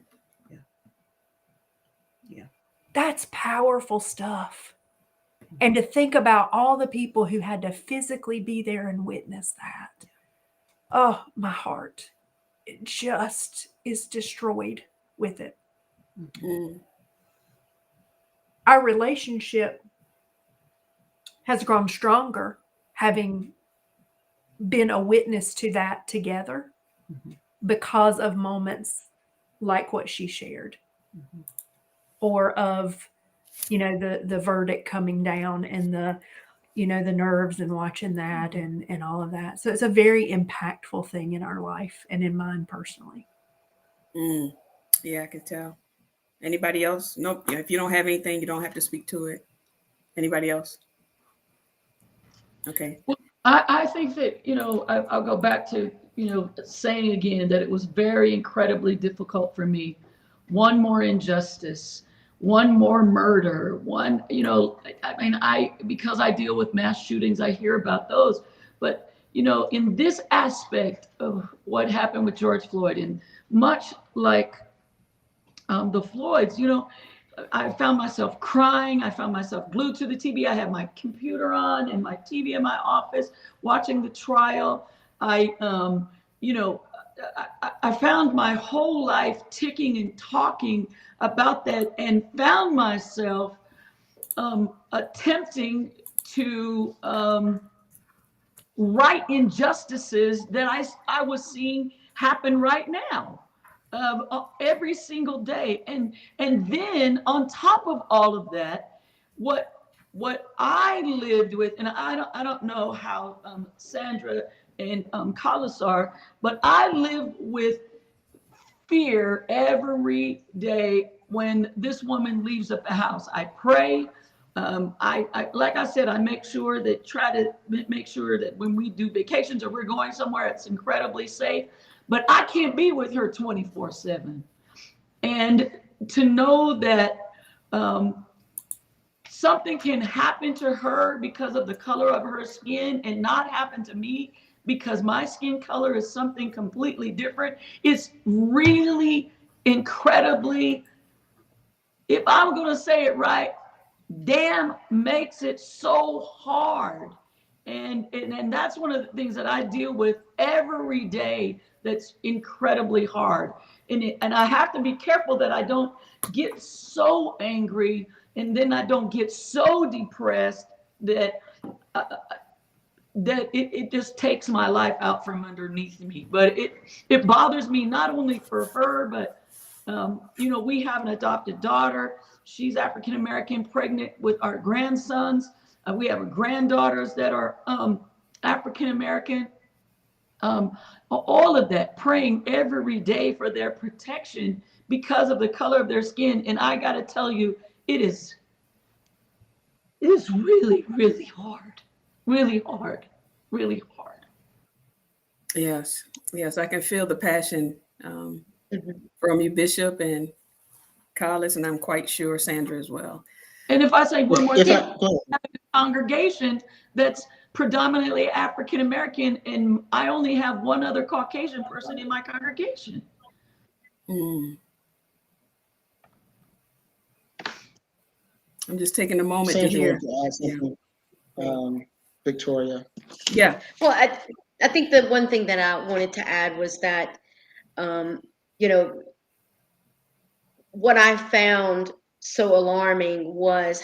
That's powerful stuff. And to think about all the people who had to physically be there and witness that. Oh, my heart. It just is destroyed with it. Our relationship has grown stronger having been a witness to that together because of moments like what she shared, or of, the verdict coming down, and the nerves, and watching that, and all of that. So it's a very impactful thing in our life and in mine personally. Yeah, I can tell. Anybody else? Nope. If you don't have anything, you don't have to speak to it. Anybody else? Okay. Well, I think that, I'll go back to, saying again that it was very incredibly difficult for me. One more injustice, one more murder, because I deal with mass shootings, I hear about those. But, in this aspect of what happened with George Floyd, and much like the Floyds, I found myself crying. I found myself glued to the TV. I had my computer on and my TV in my office watching the trial. I found my whole life ticking and talking about that, and found myself attempting to right injustices that I was seeing happen right now. Every single day, and then on top of all of that, what I lived with, and I don't know how Sandra and Collis are, but I lived with fear every day when this woman leaves at the house. I pray. I like I said, I try to make sure that when we do vacations or we're going somewhere, it's incredibly safe. But I can't be with her 24/7. And to know that something can happen to her because of the color of her skin, and not happen to me because my skin color is something completely different, it's really incredibly, if I'm going to say it right, damn makes it so hard. And that's one of the things that I deal with every day that's incredibly hard. And I have to be careful that I don't get so angry, and then I don't get so depressed that it just takes my life out from underneath me. But it bothers me not only for her, but we have an adopted daughter. She's African American, pregnant with our grandsons. We have granddaughters that are African American. All of that, praying every day for their protection because of the color of their skin. And I got to tell you, it is really, really hard, really hard, really hard. Yes. I can feel the passion from you, Bishop and Collis, and I'm quite sure Sandra as well. And if I say one more thing, a congregation that's predominantly African American, and I only have one other Caucasian person in my congregation. I'm just taking a moment to hear. Victoria. Yeah. Well, I think the one thing that I wanted to add was that, what I found so alarming was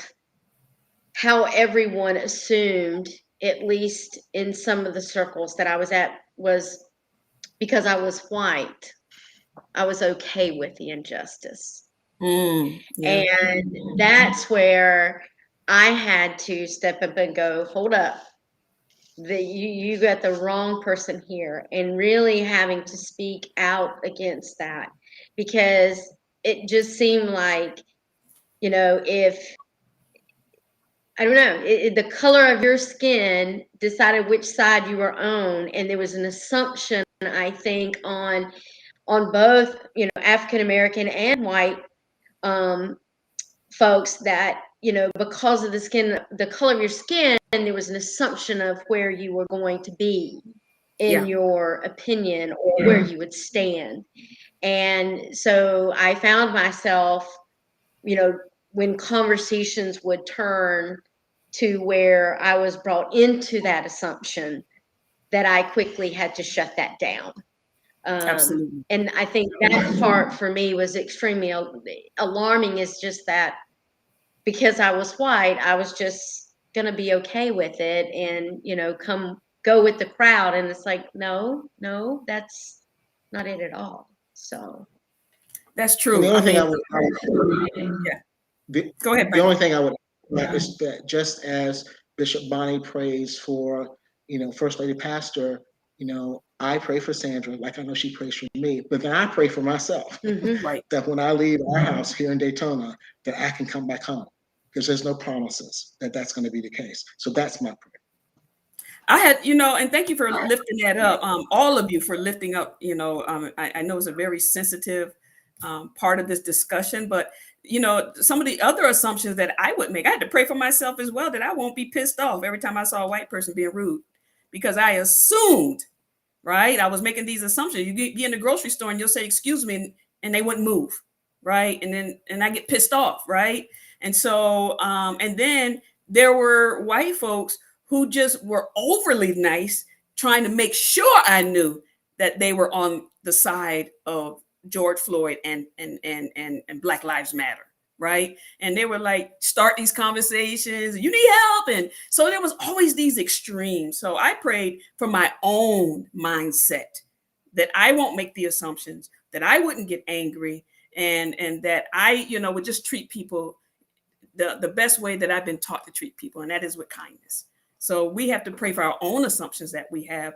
how everyone assumed, at least in some of the circles that I was at, was because I was white, I was okay with the injustice. Yeah. And that's where I had to step up and go, hold up, you got the wrong person here, and really having to speak out against that, because it just seemed like, if, I don't know, the color of your skin decided which side you were on, and there was an assumption, I think, on both, African American and white folks, that, because of the color of your skin, there was an assumption of where you were going to be in your opinion, or where you would stand. And so I found myself, when conversations would turn to where I was brought into that assumption, that I quickly had to shut that down. Absolutely. And I think that part for me was extremely alarming, is just that because I was white, I was just going to be okay with it, and, come go with the crowd, and it's like, no, that's not it at all. So That's And true. the I only thing I mean, would, yeah. the, Go ahead, the Brandon. only thing I would add is that just as Bishop Bonnie prays for, First Lady Pastor, I pray for Sandra, like I know she prays for me, but then I pray for myself Right. that when I leave our house here in Daytona, that I can come back home, because there's no promises that that's going to be the case. So that's my prayer. I had, and thank you for lifting that up. All of you for lifting up, I know it's a very sensitive part of this discussion, but some of the other assumptions that I would make, I had to pray for myself as well, that I won't be pissed off every time I saw a white person being rude, because I assumed, right? I was making these assumptions. You get in the grocery store and you'll say, excuse me, and they wouldn't move, right? And I get pissed off, right? And so, and then there were white folks who just were overly nice, trying to make sure I knew that they were on the side of George Floyd and Black Lives Matter, right? And they were like, start these conversations, you need help. And so there was always these extremes. So I prayed for my own mindset, that I won't make the assumptions, that I wouldn't get angry, and that I, would just treat people the best way that I've been taught to treat people, and that is with kindness. So we have to pray for our own assumptions that we have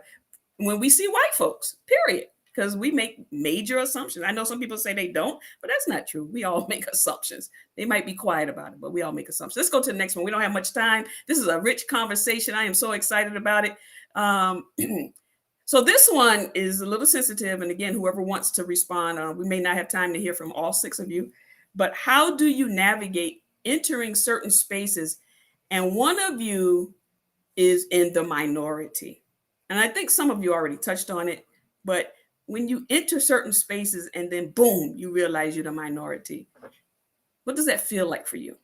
when we see white folks, period. Because we make major assumptions. I know some people say they don't, but that's not true. We all make assumptions. They might be quiet about it, but we all make assumptions. Let's go to the next one. We don't have much time. This is a rich conversation. I am so excited about it. So this one is a little sensitive. And again, whoever wants to respond, we may not have time to hear from all 6 of you, but how do you navigate entering certain spaces and one of you is in the minority? And I think some of you already touched on it, but when you enter certain spaces and then boom, you realize you're the minority, what does that feel like for you?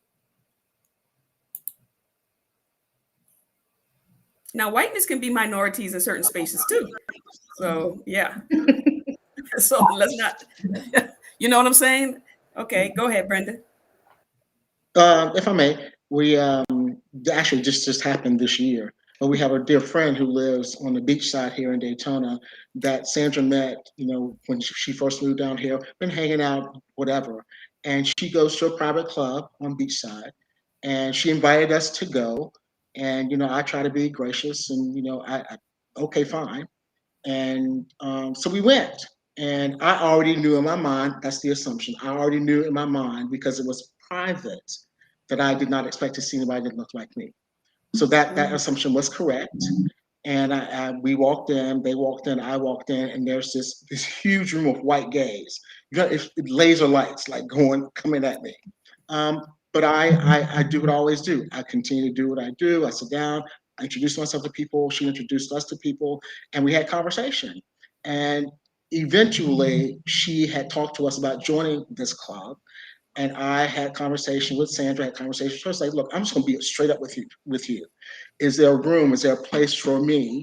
Now, whiteness can be minorities in certain spaces too. So yeah. So let's not, you know what I'm saying? Okay, go ahead, Brenda. If I may, we actually just happened this year. But we have a dear friend who lives on the beach side here in Daytona that Sandra met, when she first moved down here, been hanging out, whatever. And she goes to a private club on beachside, and she invited us to go. And I try to be gracious, and okay, fine. And so we went. And I already knew in my mind, that's the assumption. I already knew in my mind, because it was private, that I did not expect to see anybody that looked like me. So that assumption was correct. And we walked in, they walked in, I walked in, and there's this huge room of white gays. It's laser lights like coming at me. But I do what I always do. I continue to do what I do. I sit down, I introduce myself to people. She introduced us to people, and we had conversation. And eventually, she had talked to us about joining this club. And I had conversation with Sandra, had conversation with her, say, look, I'm just gonna be straight up with you. Is there a room, is there a place for me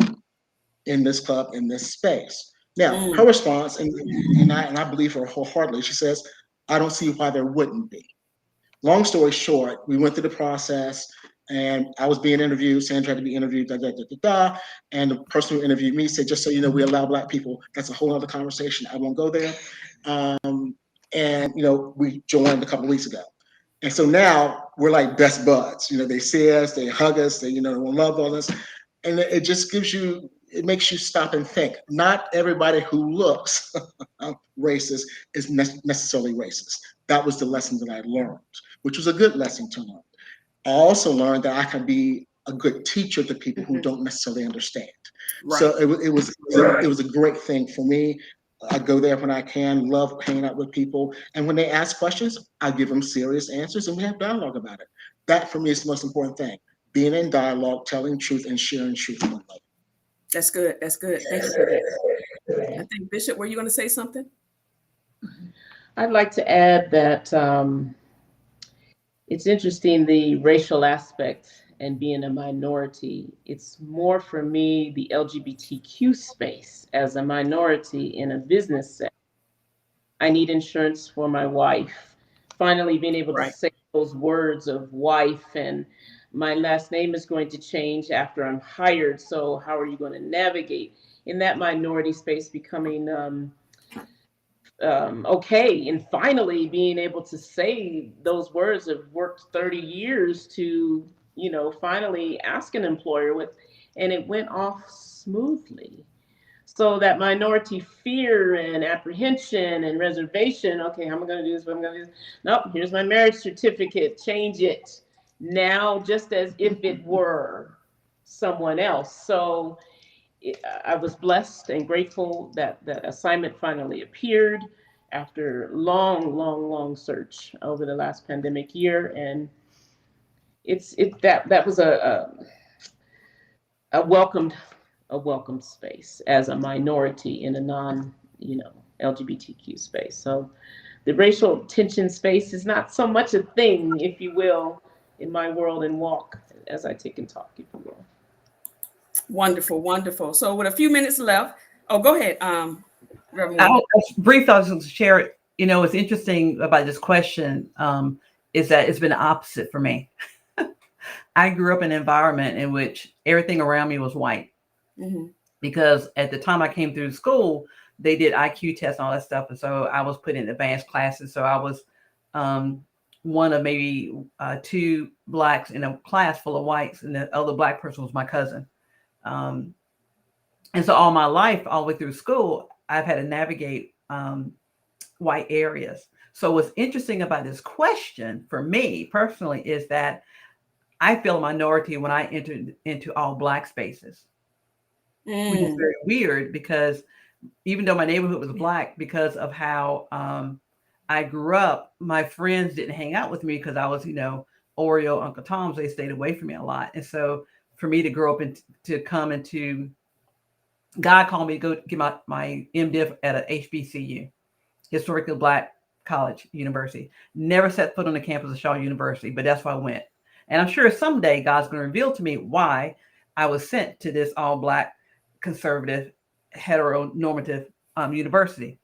in this club, in this space? Now, her response, and I believe her wholeheartedly, she says, I don't see why there wouldn't be. Long story short, we went through the process, and I was being interviewed, Sandra had to be interviewed, and the person who interviewed me said, just so you know, we allow Black people. That's a whole other conversation. I won't go there. And we joined a couple of weeks ago, and so now we're like best buds. They see us, they hug us, they love on us, and it just it makes you stop and think. Not everybody who looks racist is necessarily racist. That was the lesson that I learned, which was a good lesson to learn. I also learned that I can be a good teacher to people who don't necessarily understand. Right. So it was a great thing for me. I go there when I can, love hanging out with people. And when they ask questions, I give them serious answers, and we have dialogue about it. That for me is the most important thing. Being in dialogue, telling truth, and sharing truth with one another. That's good. That's good. Thank you for that. I think, Bishop, were you going to say something? I'd like to add that it's interesting, the racial aspect and being a minority. It's more for me the LGBTQ space as a minority in a business setting. I need insurance for my wife. Finally being able to say those words of wife and My last name is going to change after I'm hired. So how are you going to navigate in that minority space, becoming okay, and finally being able to say those words? Have worked 30 years to, finally ask an employer with, and it went off smoothly. So that minority fear and apprehension and reservation, okay, how am I going to do this? What am I going to do? Nope, here's my marriage certificate, change it now, just as if it were someone else. So I was blessed and grateful that that assignment finally appeared after long search over the last pandemic year. And that was a welcomed space as a minority in a non LGBTQ space. So the racial tension space is not so much a thing, if you will, in my world and walk as I take and talk, if you will. Wonderful, wonderful. So with a few minutes left, go ahead, Reverend. Brief, I was going to share. What's interesting about this question is that it's been the opposite for me. I grew up in an environment in which everything around me was white. Mm-hmm. Because at the time I came through school, they did IQ tests and all that stuff. And so I was put in advanced classes. So I was one of maybe two blacks in a class full of whites, and the other black person was my cousin. And so all my life, all the way through school, I've had to navigate white areas. So what's interesting about this question for me personally is that I feel a minority when I entered into all black spaces, which is very weird, because even though my neighborhood was black, because of how I grew up, my friends didn't hang out with me because I was, Oreo, Uncle Tom's. They stayed away from me a lot. And so for me to grow up and to come into, God called me to go get my MDiv at a HBCU, historically black college university. Never set foot on the campus of Shaw University, but that's where I went. And I'm sure someday God's going to reveal to me why I was sent to this all black, conservative, heteronormative university,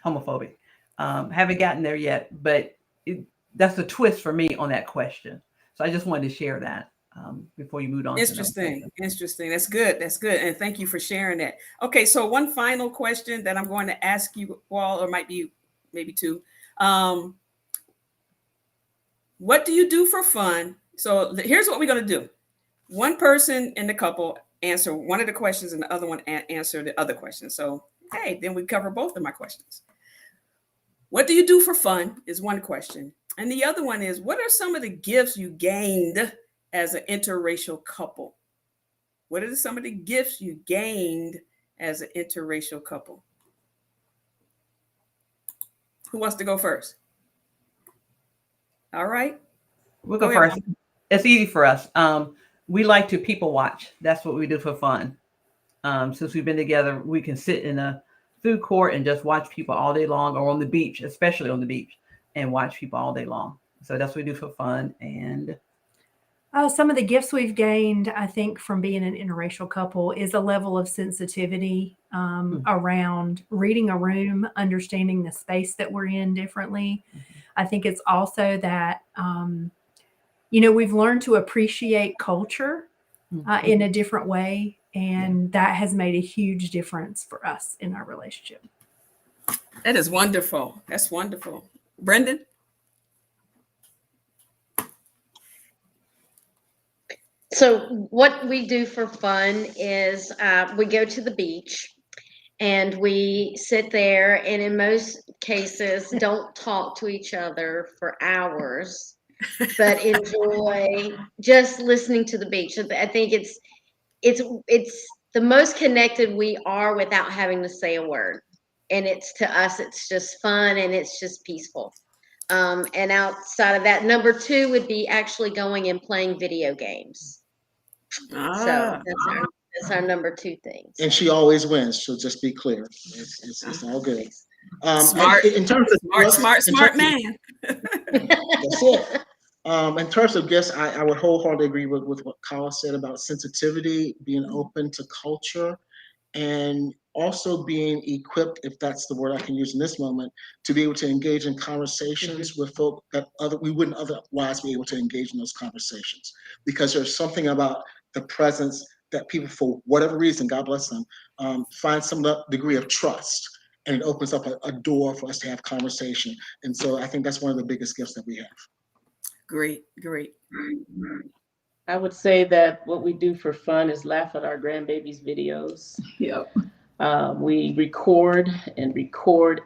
homophobic. Haven't gotten there yet, but that's a twist for me on that question. So I just wanted to share that before you moved on. Interesting. That's good. And thank you for sharing that. Okay, so one final question that I'm going to ask you all, or might be maybe two. What do you do for fun? So here's what we're going to do. One person in the couple answer one of the questions and the other one answer the other question. So, hey, then we cover both of my questions. What do you do for fun is one question. And the other one is, what are some of the gifts you gained as an interracial couple? What are some of the gifts you gained as an interracial couple? Who wants to go first? All right. We'll go first. It's easy for us. We like to people watch. That's what we do for fun. Since we've been together, we can sit in a food court and just watch people all day long, or on the beach, especially on the beach, and watch people all day long. So that's what we do for fun. And some of the gifts we've gained, I think, from being an interracial couple is a level of sensitivity around reading a room, understanding the space that we're in differently. I think it's also that, we've learned to appreciate culture in a different way. And that has made a huge difference for us in our relationship. That is wonderful. That's wonderful. Brendan? So what we do for fun is we go to the beach and we sit there, and in most cases don't talk to each other for hours, but enjoy just listening to the beach. I think it's the most connected we are without having to say a word. And to us, it's just fun and it's just peaceful. And outside of that, number two would be actually going and playing video games. So that's our number two thing. And she always wins. So just be clear. It's all good. Smart man. That's it. In terms of gifts, I would wholeheartedly agree with what Collis said about sensitivity, being open to culture, and also being equipped, if that's the word I can use in this moment, to be able to engage in conversations with folk that we wouldn't otherwise be able to engage in those conversations. Because there's something about the presence that people, for whatever reason, God bless them, find some degree of trust, and it opens up a door for us to have conversation. And so I think that's one of the biggest gifts that we have. Great, great. I would say that what we do for fun is laugh at our grandbabies' videos. Yep. We record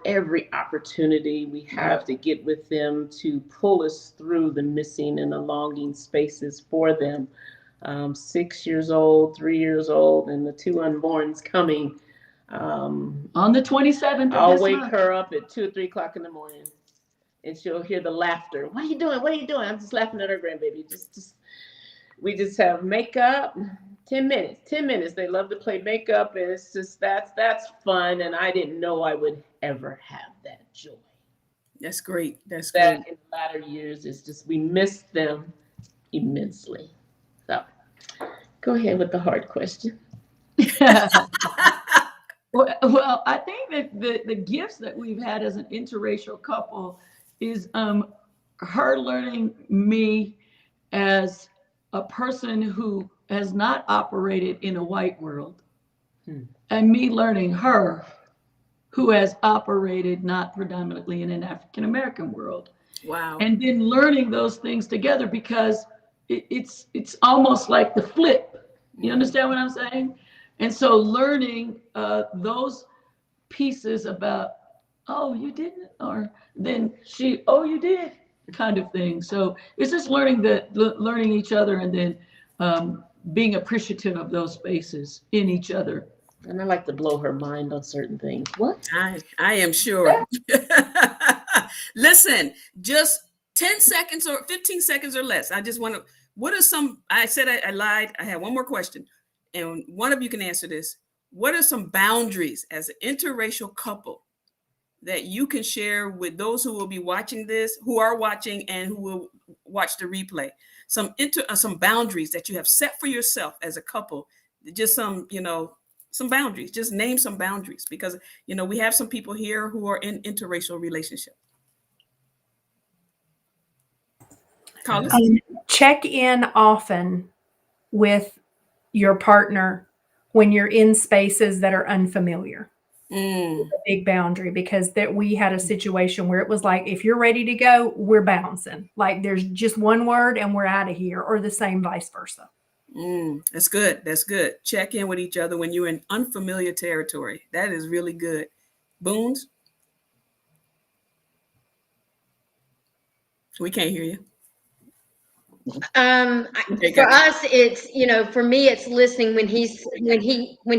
every opportunity we have to get with them to pull us through the missing and the longing spaces for them. 6 years old, 3 years old, and the 2 unborns coming. On the 27th. I'll wake her up at 2 or 3 o'clock in the morning, and she'll hear the laughter. What are you doing? What are you doing? I'm just laughing at her grandbaby. We just have makeup. 10 minutes. They love to play makeup, and it's just that's fun. And I didn't know I would ever have that joy. That's great. That's that great. in the latter years, it's just we miss them immensely. So go ahead with the hard question. Well, I think that the gifts that we've had as an interracial couple is her learning me as a person who has not operated in a white world, and me learning her who has operated not predominantly in an African American world. Wow. And then learning those things together, because it's almost like the flip. You understand what I'm saying? And so learning those pieces about, oh, you didn't, or then she, oh, you did, kind of thing. So it's just learning each other, and then being appreciative of those spaces in each other. And I like to blow her mind on certain things. What? I am sure. Listen, just 10 seconds or 15 seconds or less. I just want to, what are some, I said I lied. I have one more question, and one of you can answer this. What are some boundaries as an interracial couple that you can share with those who will be watching this, who are watching and who will watch the replay? Some boundaries that you have set for yourself as a couple, just some boundaries. Just name some boundaries, because we have some people here who are in interracial relationships. Collis? Check in often with your partner when you're in spaces that are unfamiliar. A big boundary, because we had a situation where it was like, if you're ready to go, we're bouncing. Like there's just one word and we're out of here, or the same vice versa. That's good. That's good. Check in with each other when you're in unfamiliar territory. That is really good. Boones? We can't hear you. For us, it's, for me, it's listening when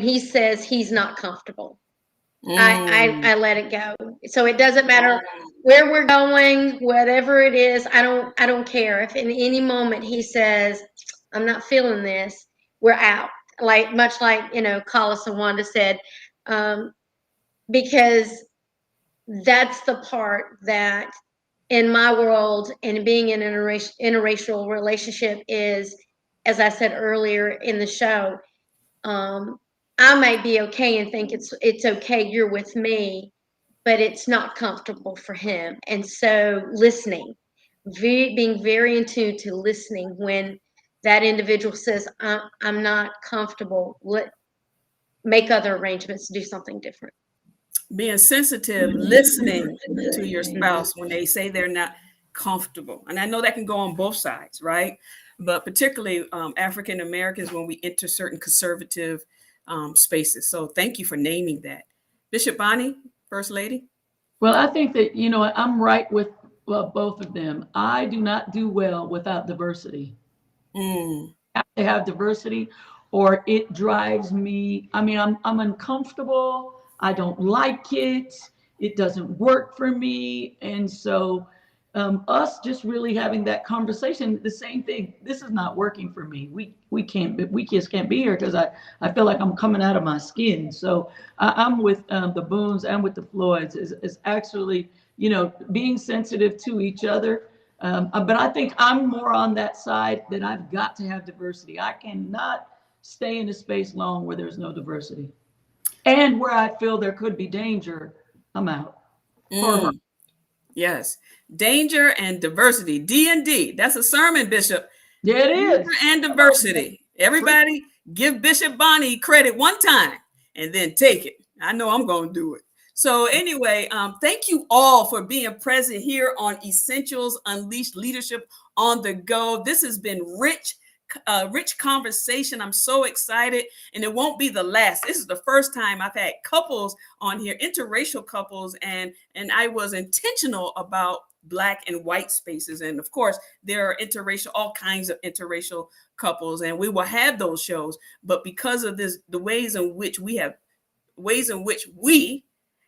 he says he's not comfortable. I let it go. So it doesn't matter where we're going, whatever it is. I don't care if in any moment he says, I'm not feeling this, we're out. Much like Collis and Wanda said, because that's the part that in my world and being in an interracial relationship is, as I said earlier in the show, I might be okay and think it's okay, you're with me, but it's not comfortable for him. And so listening, being very in tune to listening when that individual says, I'm not comfortable, make other arrangements, do something different. Being sensitive, listening to your spouse when they say they're not comfortable. And I know that can go on both sides, right? But particularly African Americans, when we enter certain conservative spaces. So thank you for naming that. Bishop Bonnie, First Lady. Well, I think that, I'm right with both of them. I do not do well without diversity. I have to have diversity, or it drives me. I mean, I'm uncomfortable. I don't like it. It doesn't work for me. And so us just really having that conversation, the same thing. This is not working for me. We just can't be here because I feel like I'm coming out of my skin. So I'm with the Boones and with the Floyds is actually, being sensitive to each other. But I think I'm more on that side that I've got to have diversity. I cannot stay in a space long where there's no diversity. And where I feel there could be danger, I'm out. Yes. Danger and diversity. D&D. That's a sermon, Bishop. Yeah, it Danger is. and diversity. Everybody give Bishop Bonnie credit one time and then take it. I know I'm going to do it. So anyway, thank you all for being present here on Essentials Unleashed Leadership on the Go. This has been rich conversation. I'm so excited, and it won't be the last. This is the first time I've had couples on here, interracial couples, and I was intentional about Black and white spaces. And of course, there are interracial, all kinds of interracial couples, and we will have those shows. But because of this, the ways in which we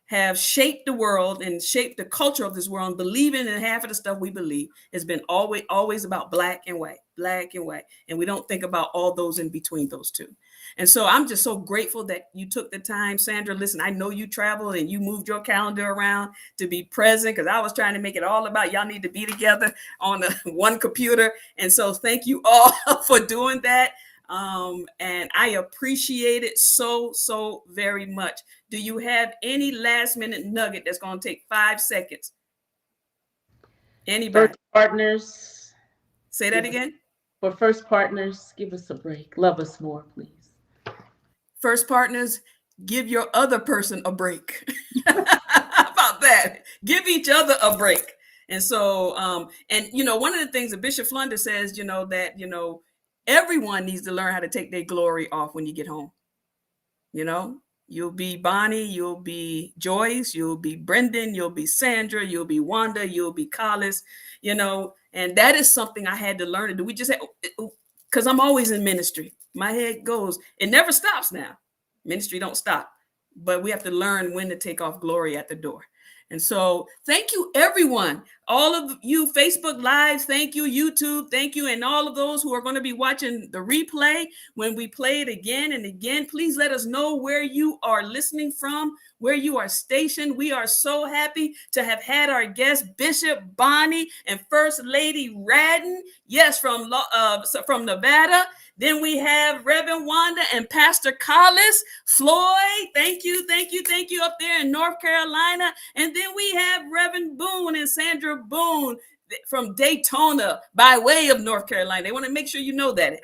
have shaped the world and shaped the culture of this world, and believing in half of the stuff we believe has been always about black and white. And we don't think about all those in between those two. And so I'm just so grateful that you took the time, Sandra. Listen, I know you traveled and you moved your calendar around to be present, because I was trying to make it all about y'all need to be together on one computer. And so thank you all for doing that. And I appreciate it so very much. Do you have any last minute nugget that's going to take 5 seconds? Anybody? First partners. Say that again. For first partners, give us a break. Love us more, please. First partners, give your other person a break. How about that? Give each other a break. And so, one of the things that Bishop Flunder says, that, everyone needs to learn how to take their glory off when you get home. You'll be Bonnie, you'll be Joyce, you'll be Brendan, you'll be Sandra, you'll be Wanda, you'll be Collis, and that is something I had to learn to do. We just had, because I'm always in ministry. My head goes, it never stops now. Ministry don't stop, but we have to learn when to take off glory at the door. And so thank you, everyone. All of you Facebook Lives, thank you. YouTube, thank you. And all of those who are going to be watching the replay when we play it again and again, please let us know where you are listening from, where you are stationed. We are so happy to have had our guest, Bishop Bonnie and First Lady Radden. Yes, from Nevada. Then we have Reverend Wanda and Pastor Collis. Floyd, thank you up there in North Carolina. And then we have Reverend Boone and Sandra Boone from Daytona by way of North Carolina. They want to make sure you know that.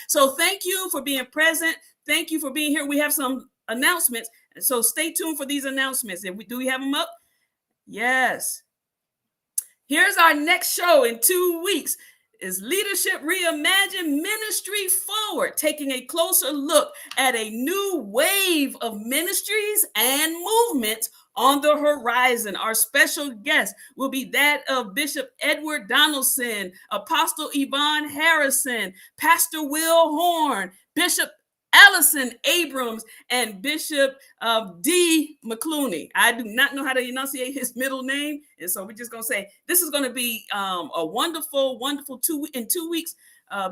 So thank you for being present. Thank you for being here. We have some announcements. So stay tuned for these announcements. Do we have them up? Yes. Here's our next show in 2 weeks. Is Leadership Reimagined Ministry Forward, taking a closer look at a new wave of ministries and movements on the horizon. Our special guest will be that of Bishop Edward Donaldson, Apostle Yvonne Harrison, Pastor Will Horn, Bishop Allison Abrams, and Bishop D. McClooney. I do not know how to enunciate his middle name, and so we're just going to say this is going to be a wonderful 2 weeks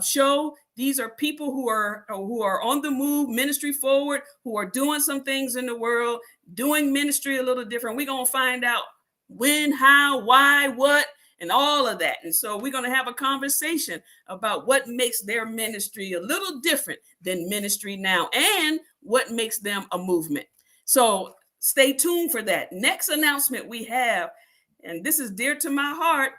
show. These are people who are on the move, ministry forward, who are doing some things in the world, doing ministry a little different. We're going to find out when, how, why, what, and all of that. And so we're going to have a conversation about what makes their ministry a little different than ministry now and what makes them a movement. So stay tuned for that. Next announcement we have, and this is dear to my heart.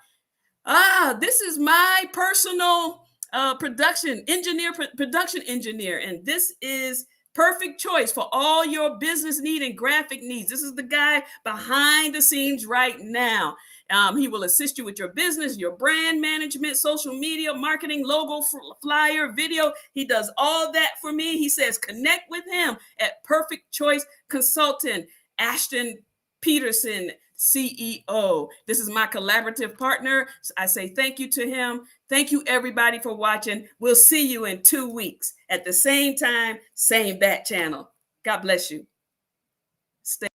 This is my personal production engineer. And this is perfect choice for all your business need and graphic needs. This is the guy behind the scenes right now. He will assist you with your business, your brand management, social media, marketing, logo, flyer, video. He does all that for me. He says, connect with him at Perfect Choice Consultant, Ashton Peterson, CEO. This is my collaborative partner. I say thank you to him. Thank you, everybody, for watching. We'll see you in 2 weeks at the same time, same bat channel. God bless you. Stay